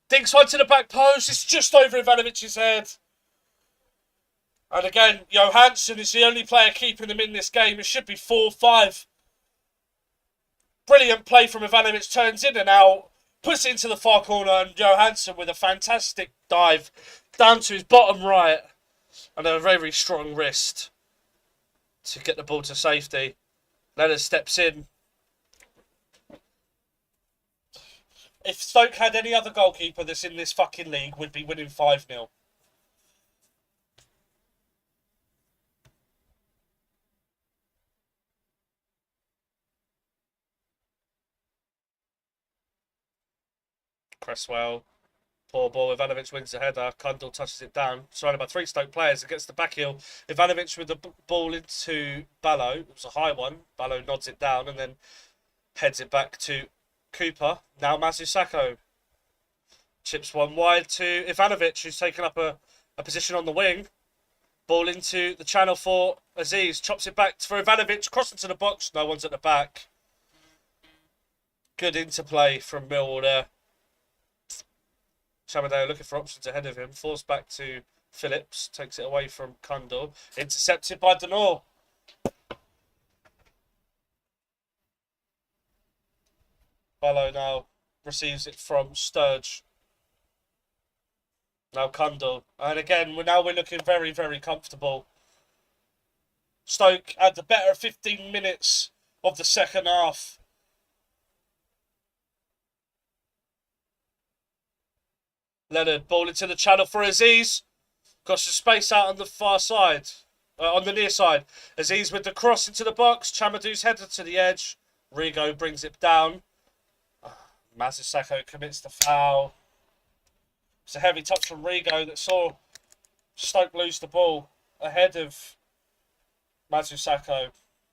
S1: Dinks one to the back post. It's just over Ivanovic's head. And again, Johansson is the only player keeping them in this game. It should be 4-5. Brilliant play from Ivanovic. Turns in and out. Puts it into the far corner. And Johansson with a fantastic dive down to his bottom right. And a very strong wrist to get the ball to safety. Leonard steps in. If Stoke had any other goalkeeper that's in this fucking league, we'd be winning 5-0. Cresswell. Poor ball. Ivanovic wins the header. Kundal touches it down. Surrounded by 3 Stoke players. It gets the back heel. Ivanovic with the ball into Ballo. It was a high one. Ballo nods it down and then heads it back to Cooper. Now Mazusako. Chips one wide to Ivanovic, who's taken up a position on the wing. Ball into the channel for Aziz. Chops it back for Ivanovic. Crossing to the box. No one's at the back. Good interplay from Millwall there. Chamadeo looking for options ahead of him. Falls back to Phillips. Takes it away from Kundal. Intercepted by Denor. Ballo now receives it from Sturge. Now Kundal. And again, we're looking very, very comfortable. Stoke had the better 15 minutes of the second half. Leonard, ball into the channel for Aziz. Got some space out on the far side. On the near side. Aziz with the cross into the box. Chamadou's headed to the edge. Rigo brings it down. Mazusako commits the foul. It's a heavy touch from Rigo that saw Stoke lose the ball ahead of Mazusako.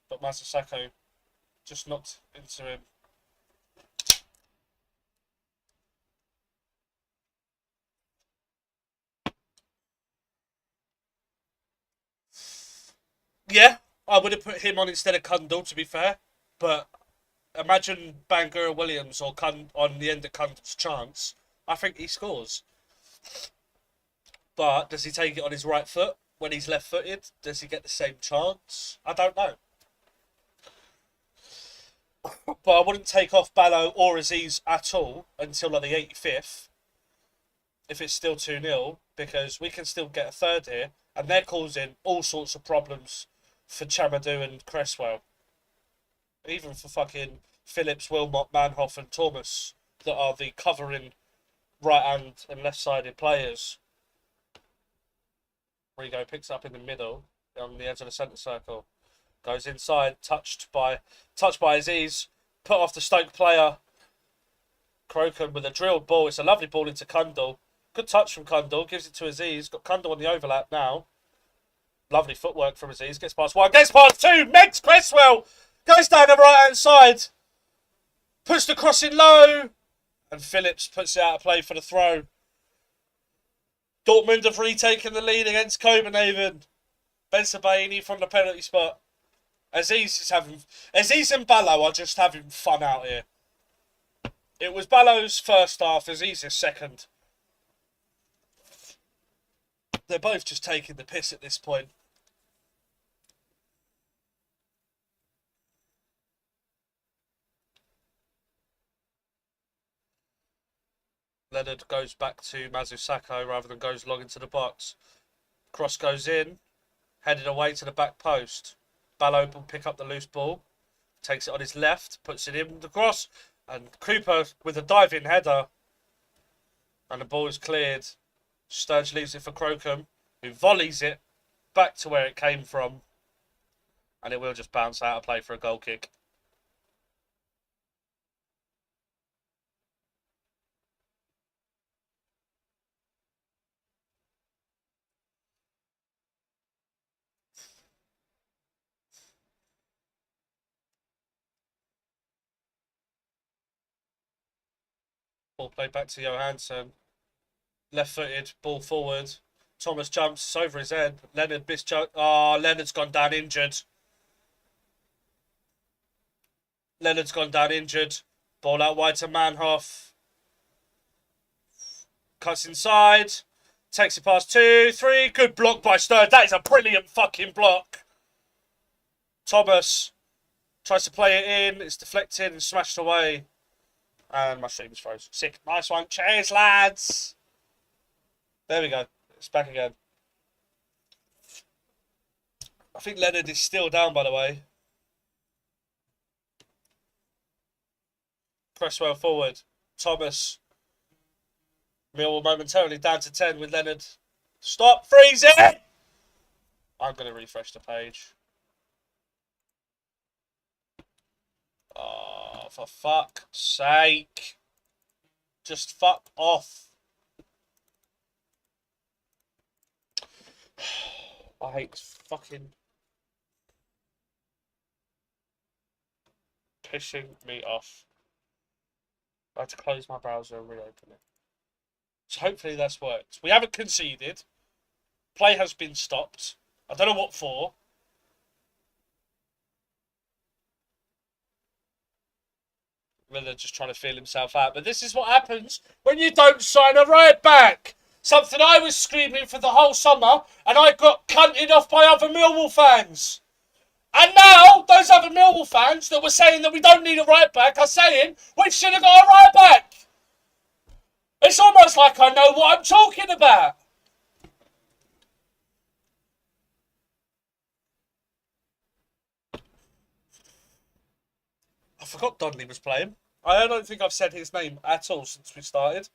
S1: But Mazusako just knocked into him. Yeah, I would have put him on instead of Kundal, to be fair. But imagine Bangura Williams or on the end of Kundal's chance. I think he scores. But does he take it on his right foot when he's left-footed? Does he get the same chance? I don't know. But I wouldn't take off Ballo or Aziz at all until like the 85th. If it's still 2-0. Because we can still get a third here. And they're causing all sorts of problems for Chamadou and Cresswell. Even for fucking Phillips, Wilmot, Manhoff and Thomas. That are the covering right-hand and left-sided players. Rigo picks up in the middle. On the edge of the centre circle. Goes inside. Touched by Aziz. Put off the Stoke player. Crocombe with a drilled ball. It's a lovely ball into Kundal. Good touch from Kundal. Gives it to Aziz. Got Kundal on the overlap now. Lovely footwork from Aziz. Gets past one. Gets past two. Megs Cresswell. Goes down the right-hand side. Puts the cross in low. And Phillips puts it out of play for the throw. Dortmund have retaken the lead against Copenhagen. Ben Sebaini from the penalty spot. Aziz and Ballo are just having fun out here. It was Ballo's first half. Aziz's second. They're both just taking the piss at this point. Leonard goes back to Mazusako rather than goes long into the box. Cross goes in. Headed away to the back post. Ballo will pick up the loose ball. Takes it on his left. Puts it in the cross. And Cooper with a diving header. And the ball is cleared. Sturge leaves it for Crocombe, who volleys it back to where it came from. And it will just bounce out of play for a goal kick. Ball played back to Johansson. Left-footed, ball forward. Thomas jumps over his head. Leonard misjudged. Oh, Leonard's gone down injured. Leonard's gone down injured. Ball out wide to Manhoff. Cuts inside. Takes it past 2, 3. Good block by Stern. That is a brilliant fucking block. Thomas tries to play it in. It's deflected and smashed away. And my stream is frozen. Sick. Nice one. Cheers, lads. There we go. It's back again. I think Leonard is still down, by the way. Press well forward. Thomas. Millwall momentarily down to 10 with Leonard. Stop. Freeze it! I'm going to refresh the page. Oh, for fuck's sake. Just fuck off. I hate this fucking pissing me off. I had to close my browser and reopen it. So hopefully that's worked. We haven't conceded. Play has been stopped. I don't know what for. Miller just trying to feel himself out. But this is what happens when you don't sign a right back. Something I was screaming for the whole summer, and I got cunted off by other Millwall fans. And now, those other Millwall fans that were saying that we don't need a right back are saying we should have got a right back. It's almost like I know what I'm talking about. I forgot Donnelly was playing. I don't think I've said his name at all since we started.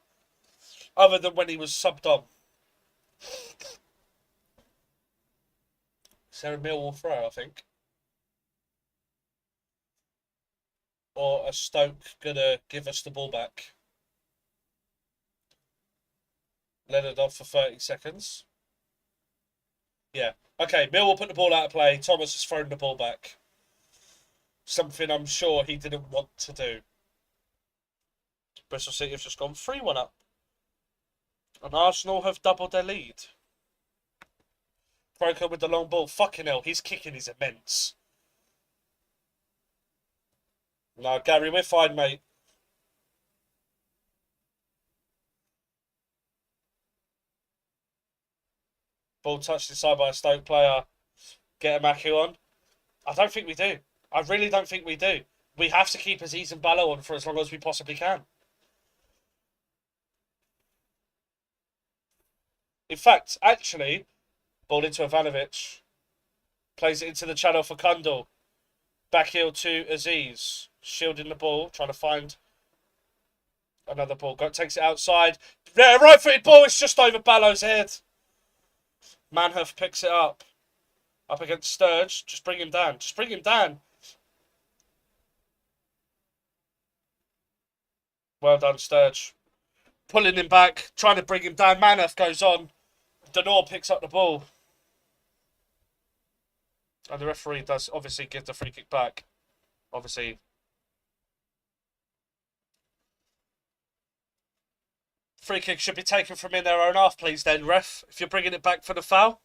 S1: Other than when he was subbed on. Is there a Millwall throw, I think? Or a Stoke gonna give us the ball back? Leonard off for 30 seconds. Yeah. Okay, Millwall put the ball out of play. Thomas has thrown the ball back. Something I'm sure he didn't want to do. Bristol City have just gone 3-1 up. And Arsenal have doubled their lead. Croker with the long ball. Fucking hell, his kicking is immense. No, Gary, we're fine, mate. Ball touched inside by a Stoke player. Get a Maku on. I don't think we do. I really don't think we do. We have to keep Aziz and Ballo on for as long as we possibly can. In fact, actually, ball into Ivanovic. Plays it into the channel for Kundal. Back heel to Aziz. Shielding the ball, trying to find another ball. Takes it outside. Right-footed ball, it's just over Ballo's head. Manhoff picks it up. Up against Sturge. Just bring him down. Just bring him down. Well done, Sturge. Pulling him back, trying to bring him down. Manhoff goes on. Denor picks up the ball. And the referee does obviously give the free kick back. Obviously. Free kick should be taken from in their own half, please, then, ref. If you're bringing it back for the foul.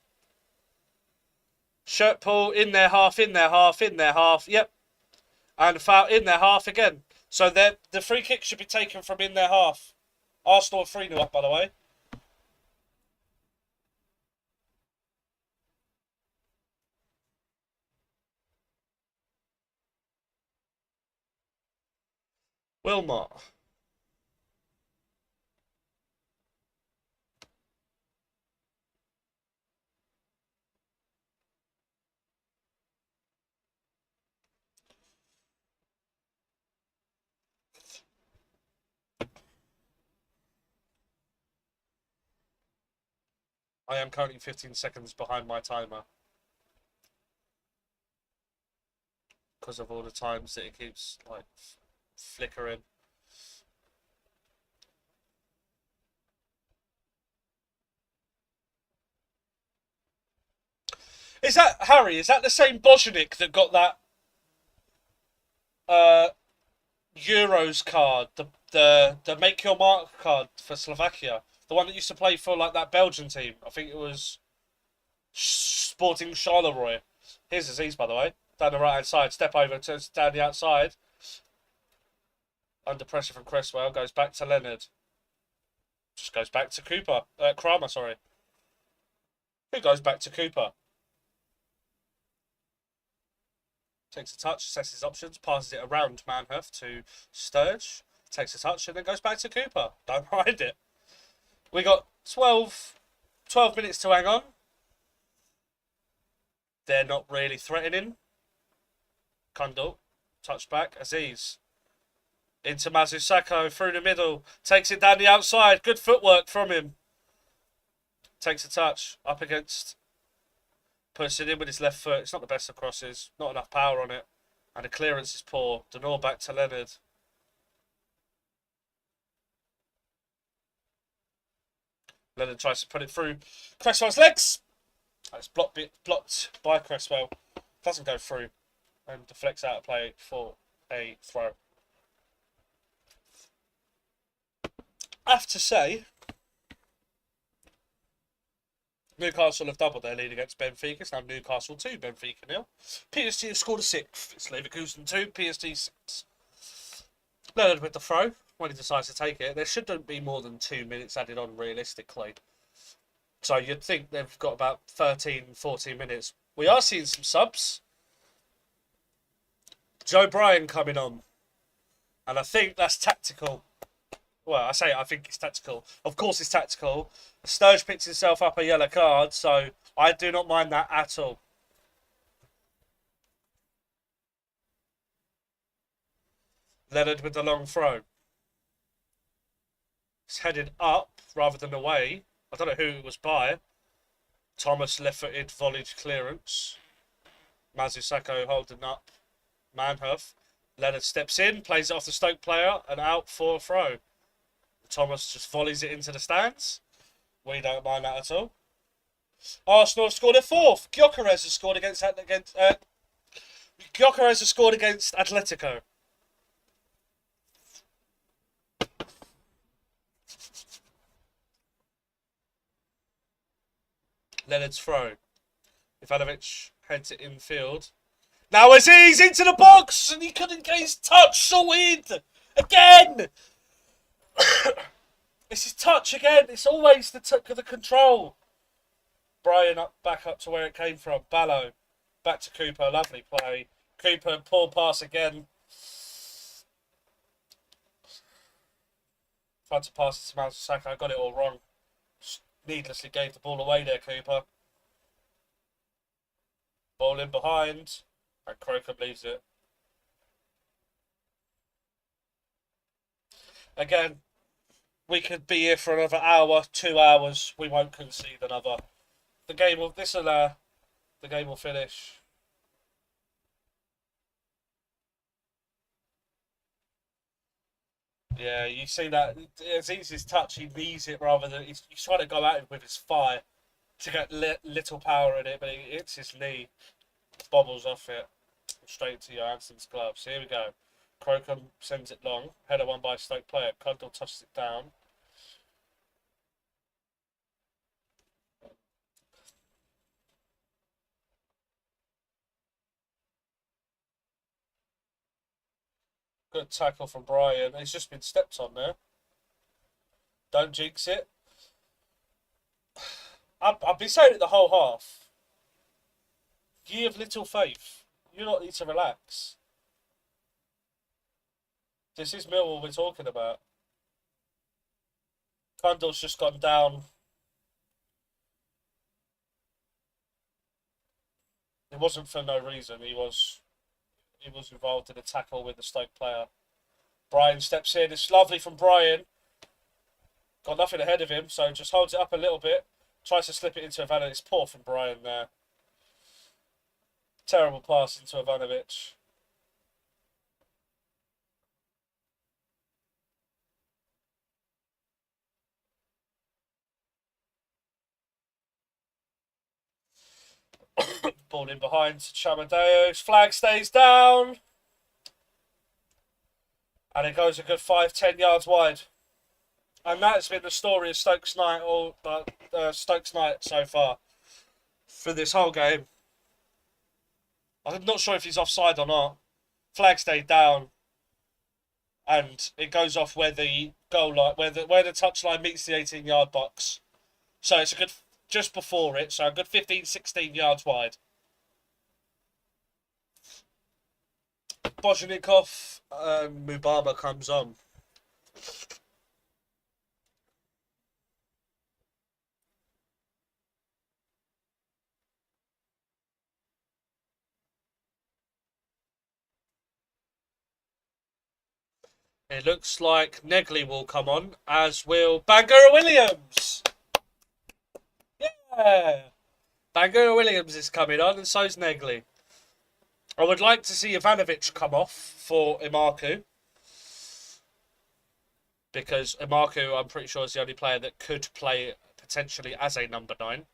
S1: Shirt pull, in their half, in their half, in their half. Yep. And foul in their half again. So the free kick should be taken from in their half. Arsenal are 3-0 up, by the way. Wilmot. I am currently 15 seconds behind my timer. Because of all the times that it keeps, like, flickering. Is that, Harry, is that the same Bozanic that got that Euros card? The make your mark card for Slovakia. The one that used to play for like that Belgian team. I think it was Sporting Charleroi. Here's Aziz, by the way. Down the right hand side. Step over, turns down the outside. Under pressure from Cresswell. Goes back to Leonard. Just goes back to Cooper. Kramer, sorry. Who goes back to Cooper? Takes a touch, assesses options, passes it around Manhoef to Sturge. Takes a touch and then goes back to Cooper. Don't mind it. We got 12 minutes to hang on. They're not really threatening. Kundal, touch back. Aziz. Into Mazusako, through the middle. Takes it down the outside. Good footwork from him. Takes a touch. Up against. Puts it in with his left foot. It's not the best of crosses. Not enough power on it. And the clearance is poor. Denor back to Leonard. Leonard tries to put it through Cresswell's legs. It's blocked by Cresswell. Doesn't go through. And deflects out of play for a throw. I have to say, Newcastle have doubled their lead against Benfica. It's now Newcastle 2, Benfica 0. PSG have scored a 6th. It's Leverkusen 2, PSG 6. Leonard with the throw when he decides to take it. There shouldn't be more than 2 minutes added on realistically. So you'd think they've got about 13, 14 minutes. We are seeing some subs. Joe Bryan coming on. And I think that's tactical. Well, I think it's tactical. Of course it's tactical. Sturge picks himself up a yellow card, so I do not mind that at all. Leonard with the long throw. It's headed up rather than away. I don't know who it was by. Thomas left-footed volleyed clearance. Mazusako holding up Manhoef. Leonard steps in, plays it off the Stoke player, and out for a throw. Thomas just volleys it into the stands. We don't mind that at all. Arsenal have scored a 4th. Gyökeres has scored against Atletico. Leonard's throw. Ivanovic heads it infield. Now Aziz into the box and he couldn't get his touch sorted again. It's his touch again. It's always the control. Bryan back up to where it came from. Ballo back to Cooper. Lovely play. Cooper poor pass again. Tried to pass it to Mazusaka. I got it all wrong. Just needlessly gave the ball away there, Cooper. Ball in behind. And Crocombe leaves it. Again, we could be here for another hour, 2 hours. We won't concede another. The game will finish. Yeah, you see that Aziz's touch. He needs it rather than he's trying to go at it with his thigh to get little power in it, but he hits his knee, bobbles off it, straight to Johansson's gloves. Here we go. Crocombe sends it long. Header won by Stoke player. Kundal touches it down. Good tackle from Bryan. He's just been stepped on there. Don't jinx it. I've been saying it the whole half. You have little faith. You lot need to relax. This is Millwall we're talking about. Kundal's just gone down. It wasn't for no reason. He was involved in a tackle with the Stoke player. Bryan steps in. It's lovely from Bryan. Got nothing ahead of him, so just holds it up a little bit. Tries to slip it into Ivanovic. It's poor from Bryan there. Terrible pass into Ivanovic. Ball in behind to Chamadeus. Flag stays down. And it goes a good 5-10 yards wide. And that's been the story of Stoke's night, Stoke's night so far for this whole game. I'm not sure if he's offside or not. Flag stayed down, and it goes off where the goal line, where the touchline meets the 18-yard box. So it's a good just before it, so a good 15-16 yards wide. Bozhenikov and Mubama comes on. It looks like Negley will come on, as will Bangura Williams. Yeah, Bangura Williams is coming on, and so's Negley. I would like to see Ivanovic come off for Imarku, because Imarku, I'm pretty sure, is the only player that could play potentially as a number 9.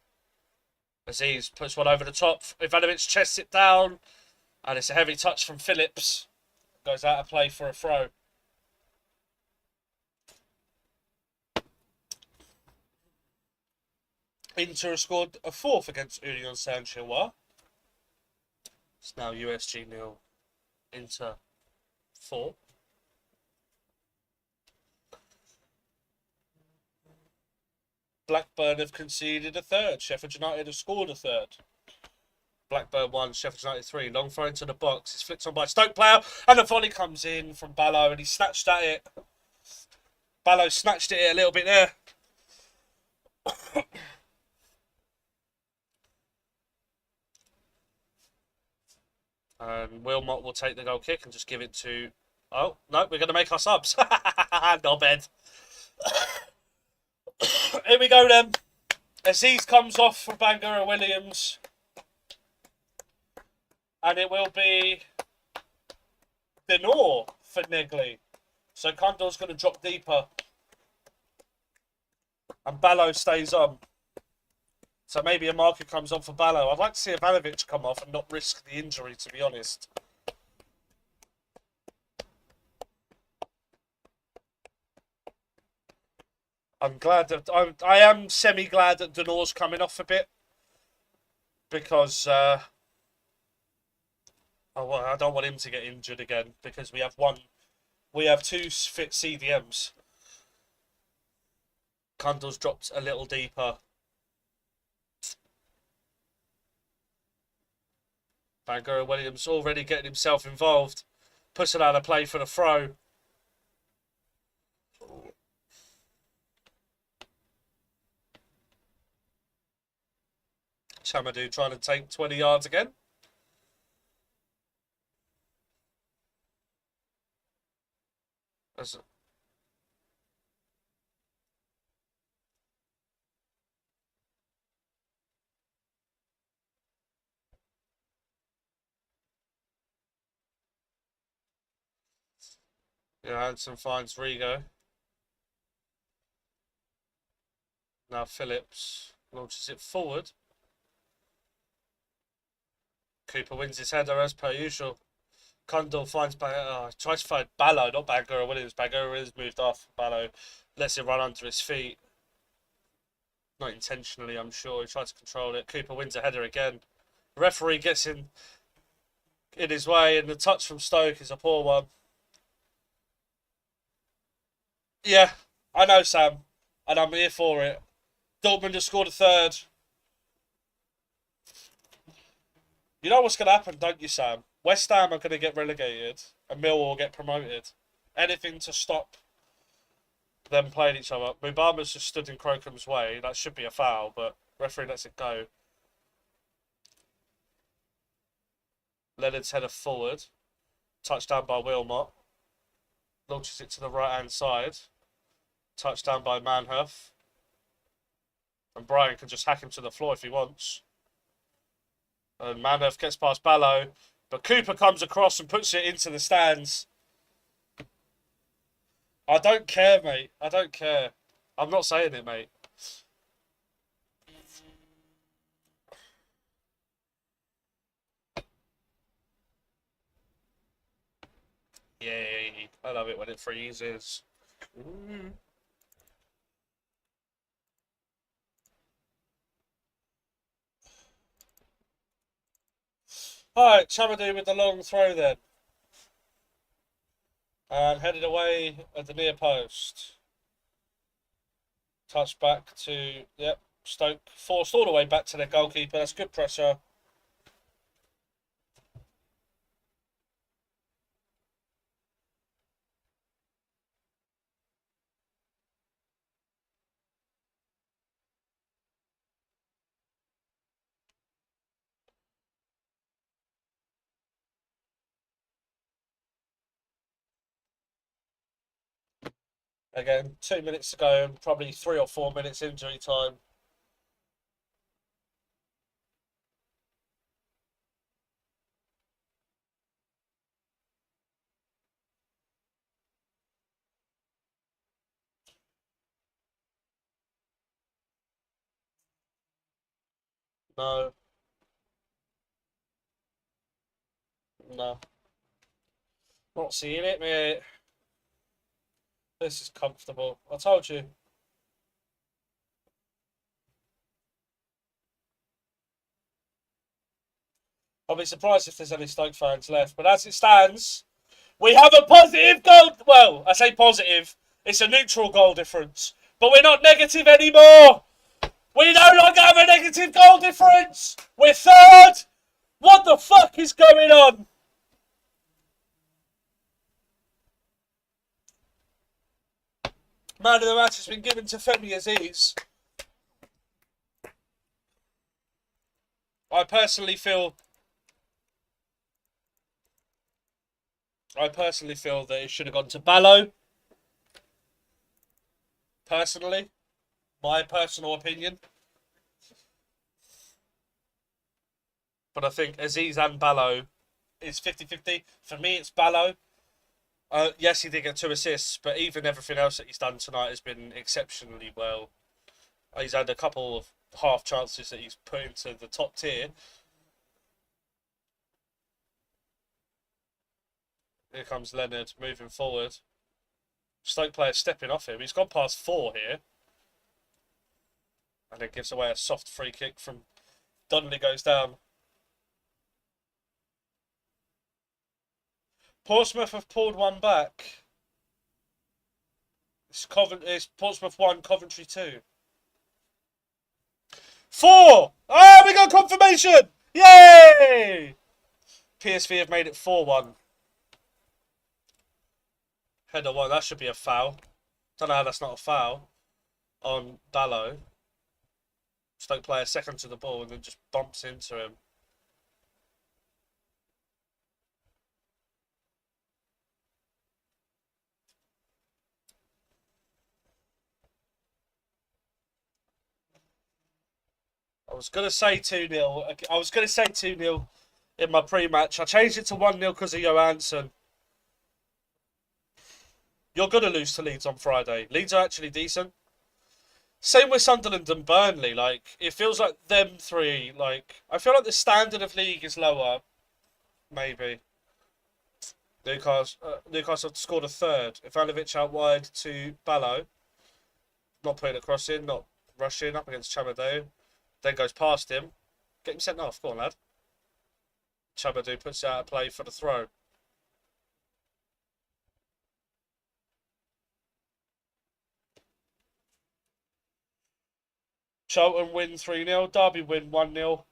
S1: Aziz puts one over the top. Ivanovic chests it down, and it's a heavy touch from Phillips. Goes out of play for a throw. Inter scored a 4th against Union Saint-Gilloise. It's now USG 0, Inter 4. Blackburn have conceded a 3rd. Sheffield United have scored a 3rd. Blackburn 1, Sheffield United 3. Long throw into the box. It's flicked on by Stoke player, and the volley comes in from Ballo, and he snatched at it. Ballo snatched it a little bit there. And Wilmot will take the goal kick and just give it to... Oh, no, we're going to make our subs. Not bad. Here we go then. Aziz comes off for Bangura Williams. And it will be Denor for Negley. So Kundal's going to drop deeper. And Ballo stays on. So maybe a marker comes on for Ballo. I'd like to see Ivanovic come off and not risk the injury, to be honest. I'm glad that I am semi-glad that Denor's coming off a bit. Because I don't want him to get injured again, because we have 2 fit CDMs. Kundal's dropped a little deeper. Bangura Williams already getting himself involved. Puts it out of play for the throw. Chamadou trying to take 20 yards again. Hansen finds Rigo. Now Phillips launches it forward. Cooper wins his header as per usual. Kundal finds tries to find Ballo, not Bangura Williams. Bangura Williams moved off. Ballo lets it run under his feet. Not intentionally, I'm sure. He tries to control it. Cooper wins a header again. The referee gets in his way, and the touch from Stoke is a poor one. Yeah, I know, Sam, and I'm here for it. Dortmund has scored a 3rd. You know what's going to happen, don't you, Sam? West Ham are going to get relegated, and Millwall will get promoted. Anything to stop them playing each other. Mubama's just stood in Crocom's way. That should be a foul, but referee lets it go. Leonard's header forward. Touchdown by Wilmot. Launches it to the right-hand side. Touchdown by Manhoef. And Brian can just hack him to the floor if he wants. And Manhoef gets past Ballo. But Cooper comes across and puts it into the stands. I don't care, mate. I don't care. I'm not saying it, mate. Yay. I love it when it freezes. Mm. Alright, Chamadou with the long throw then. And headed away at the near post. Touch back to, yep, Stoke forced all the way back to their goalkeeper. That's good pressure. Again, 2 minutes to go and probably 3 or 4 minutes injury time. No, no. Not seeing it, mate. This is comfortable. I told you. I'll be surprised if there's any Stoke fans left. But as it stands, we have a positive goal. Well, I say positive. It's a neutral goal difference. But we're not negative anymore. We no longer have a negative goal difference. We're third. What the fuck is going on? Man of the match has been given to Femi Aziz. I personally feel that it should have gone to Ballo. Personally. My personal opinion. But I think Aziz and Ballo is 50-50. For me, it's Ballo. Yes, he did get 2 assists, but even everything else that he's done tonight has been exceptionally well. He's had a couple of half chances that he's put into the top tier. Here comes Leonard moving forward. Stoke player stepping off him. He's gone past 4 here. And then gives away a soft free kick from Donnelly goes down. Portsmouth have pulled one back. It's Portsmouth 1, Coventry 2. 4! Ah, we got confirmation! Yay! PSV have made it 4-1. Header 1, that should be a foul. Don't know how that's not a foul on Ballo. Stoke player second to the ball and then just bumps into him. I was going to say 2-0. I was going to say 2-0 in my pre-match. I changed it to 1-0 because of Johansson. You're going to lose to Leeds on Friday. Leeds are actually decent. Same with Sunderland and Burnley. Like, it feels like them three. Like, I feel like the standard of league is lower. Maybe. Newcastle scored a third. Ivanovic out wide to Ballo. Not putting a cross in, not rushing up against Chamadou. Then goes past him. Get him sent off. Go on, lad. Chamadou puts it out of play for the throw. Charlton win 3-0. Derby win 1-0.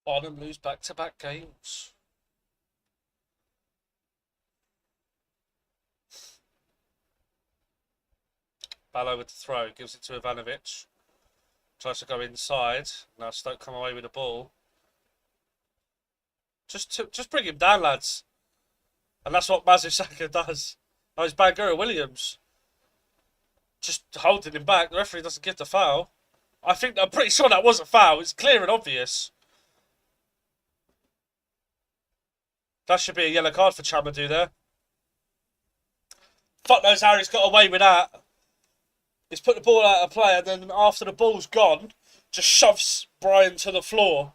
S1: Barnum lose back-to-back games. Ballo with the throw. Gives it to Ivanovic. Tries to go inside. Now Stoke come away with the ball. Just bring him down, lads. And that's what Mazusaka does. Oh, it's Bangura Williams. Just holding him back. The referee doesn't give the foul. I'm pretty sure that was a foul. It's clear and obvious. That should be a yellow card for Chamadou there. Fuck knows how he's got away with that. He's put the ball out of play, and then after the ball's gone, just shoves Brian to the floor.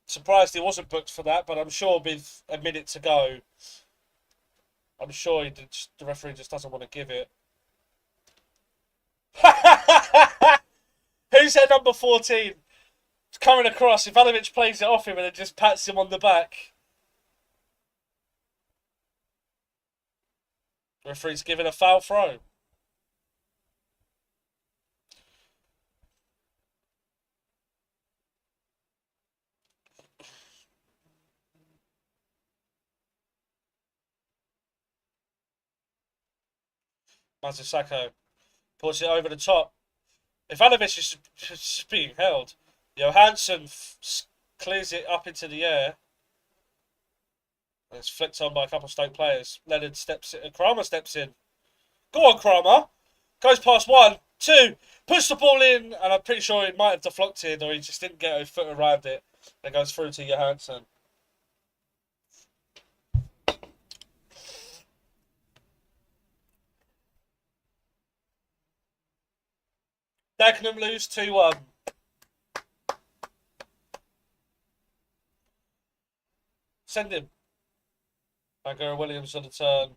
S1: Surprised he wasn't booked for that, but I'm sure with a minute to go, I'm sure the referee just doesn't want to give it. Who's their number 14? It's coming across. Ivanovic plays it off him and then just pats him on the back. Referee's giving a foul throw. Mazusako puts it over the top. Ivanovic is just being held. Johansson clears it up into the air. And it's flicked on by a couple of Stoke players. Leonard steps in. Kramer steps in. Go on, Kramer. Goes past 1, 2. Puts the ball in. And I'm pretty sure it might have deflected or he just didn't get a foot around it. That goes through to Johansson. Dagenham lose 2-1. Send him. Magara Williams on the turn.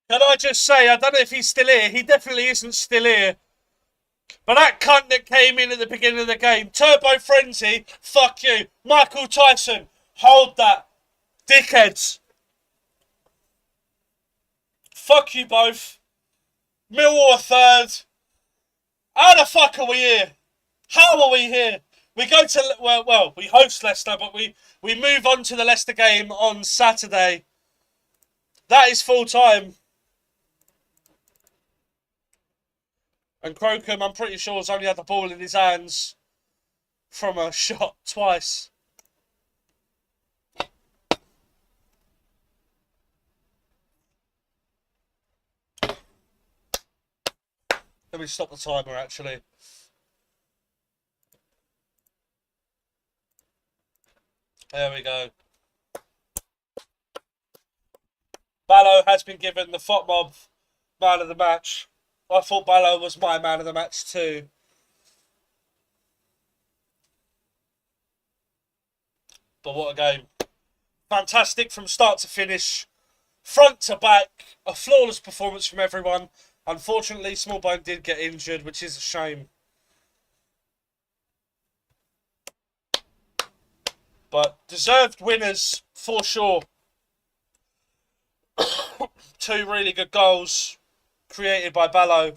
S1: Can I just say, I don't know if he's still here. He definitely isn't still here. But that cunt that came in at the beginning of the game, Turbo Frenzy, fuck you. Michael Tyson, hold that. Dickheads. Fuck you both. Millwall third. How the fuck are we here? How are we here? We go to, well, we host Leicester, but we move on to the Leicester game on Saturday. That is full time. And Crocombe, I'm pretty sure, has only had the ball in his hands from a shot twice. Let me stop the timer, actually. There we go. Ballo has been given the FOTMOB man of the match. I thought Ballo was my man of the match too. But what a game. Fantastic from start to finish. Front to back. A flawless performance from everyone. Unfortunately, Smallbone did get injured, which is a shame. But deserved winners for sure. 2 really good goals created by Ballo.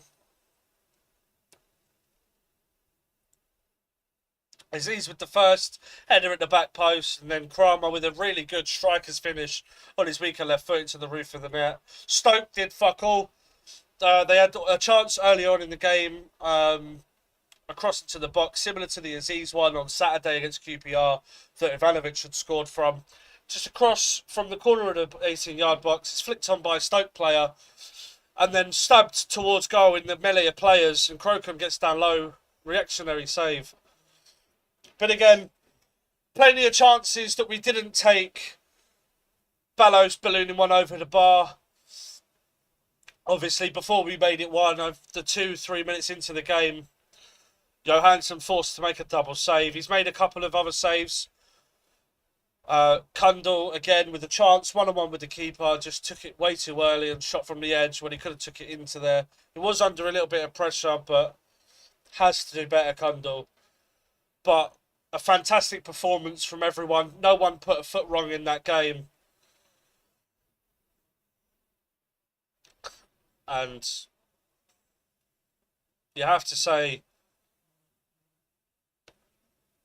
S1: Aziz with the first header at the back post, and then Kramer with a really good striker's finish on his weaker left foot into the roof of the net. Stoke did fuck all. They had a chance early on in the game across into the box, similar to the Aziz one on Saturday against QPR that Ivanovic had scored from. Just across from the corner of the 18-yard box, it's flicked on by a Stoke player and then stabbed towards goal in the melee of players, and Crocombe gets down low. Reactionary save. But again, plenty of chances that we didn't take. Ballo's ballooning one over the bar. Obviously, before we made it 1, the 2-3 minutes into the game, Johansson forced to make a double save. He's made a couple of other saves. Kundal, again, with a chance, 1-on-1 with the keeper, just took it way too early and shot from the edge when he could have took it into there. He was under a little bit of pressure, but has to do better, Kundal. But a fantastic performance from everyone. No one put a foot wrong in that game. And you have to say,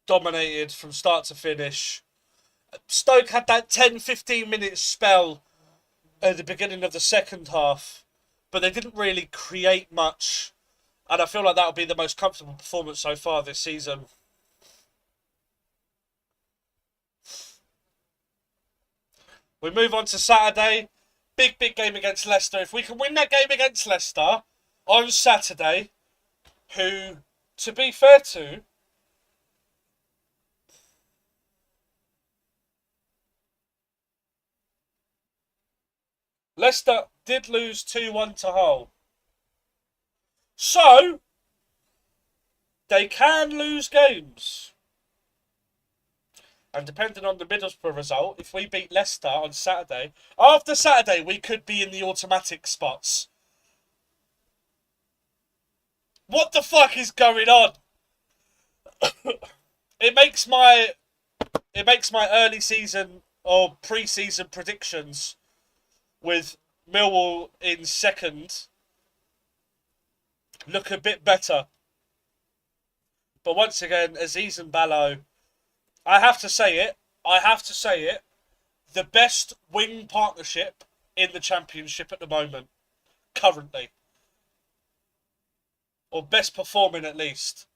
S1: dominated from start to finish. Stoke had that 10-15 minute spell at the beginning of the second half, but they didn't really create much. And I feel like that'll be the most comfortable performance so far this season. We move on to Saturday. Big game against Leicester. If we can win that game against Leicester, on Saturday who, to be fair to, Leicester did lose 2-1 to Hull. So, they can lose games. And depending on the Middlesbrough result, if we beat Leicester on Saturday, after Saturday we could be in the automatic spots. What the fuck is going on? It makes my early season or pre-season predictions with Millwall in second look a bit better. But once again, Aziz and Ballo, I have to say it, the best wing partnership in the Championship at the moment, currently. Or best performing at least.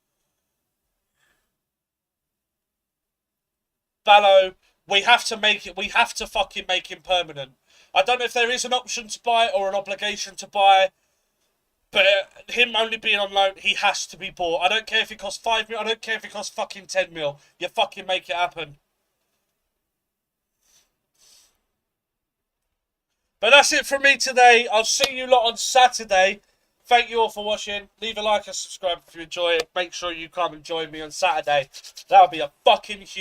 S1: Ballo, we have to fucking make him permanent. I don't know if there is an option to buy or an obligation to buy, but him only being on loan, he has to be bought. I don't care if it costs 5 mil, I don't care if it costs fucking 10 mil. You fucking make it happen. But that's it from me today. I'll see you lot on Saturday. Thank you all for watching. Leave a like and subscribe if you enjoy it. Make sure you come and join me on Saturday. That'll be a fucking huge...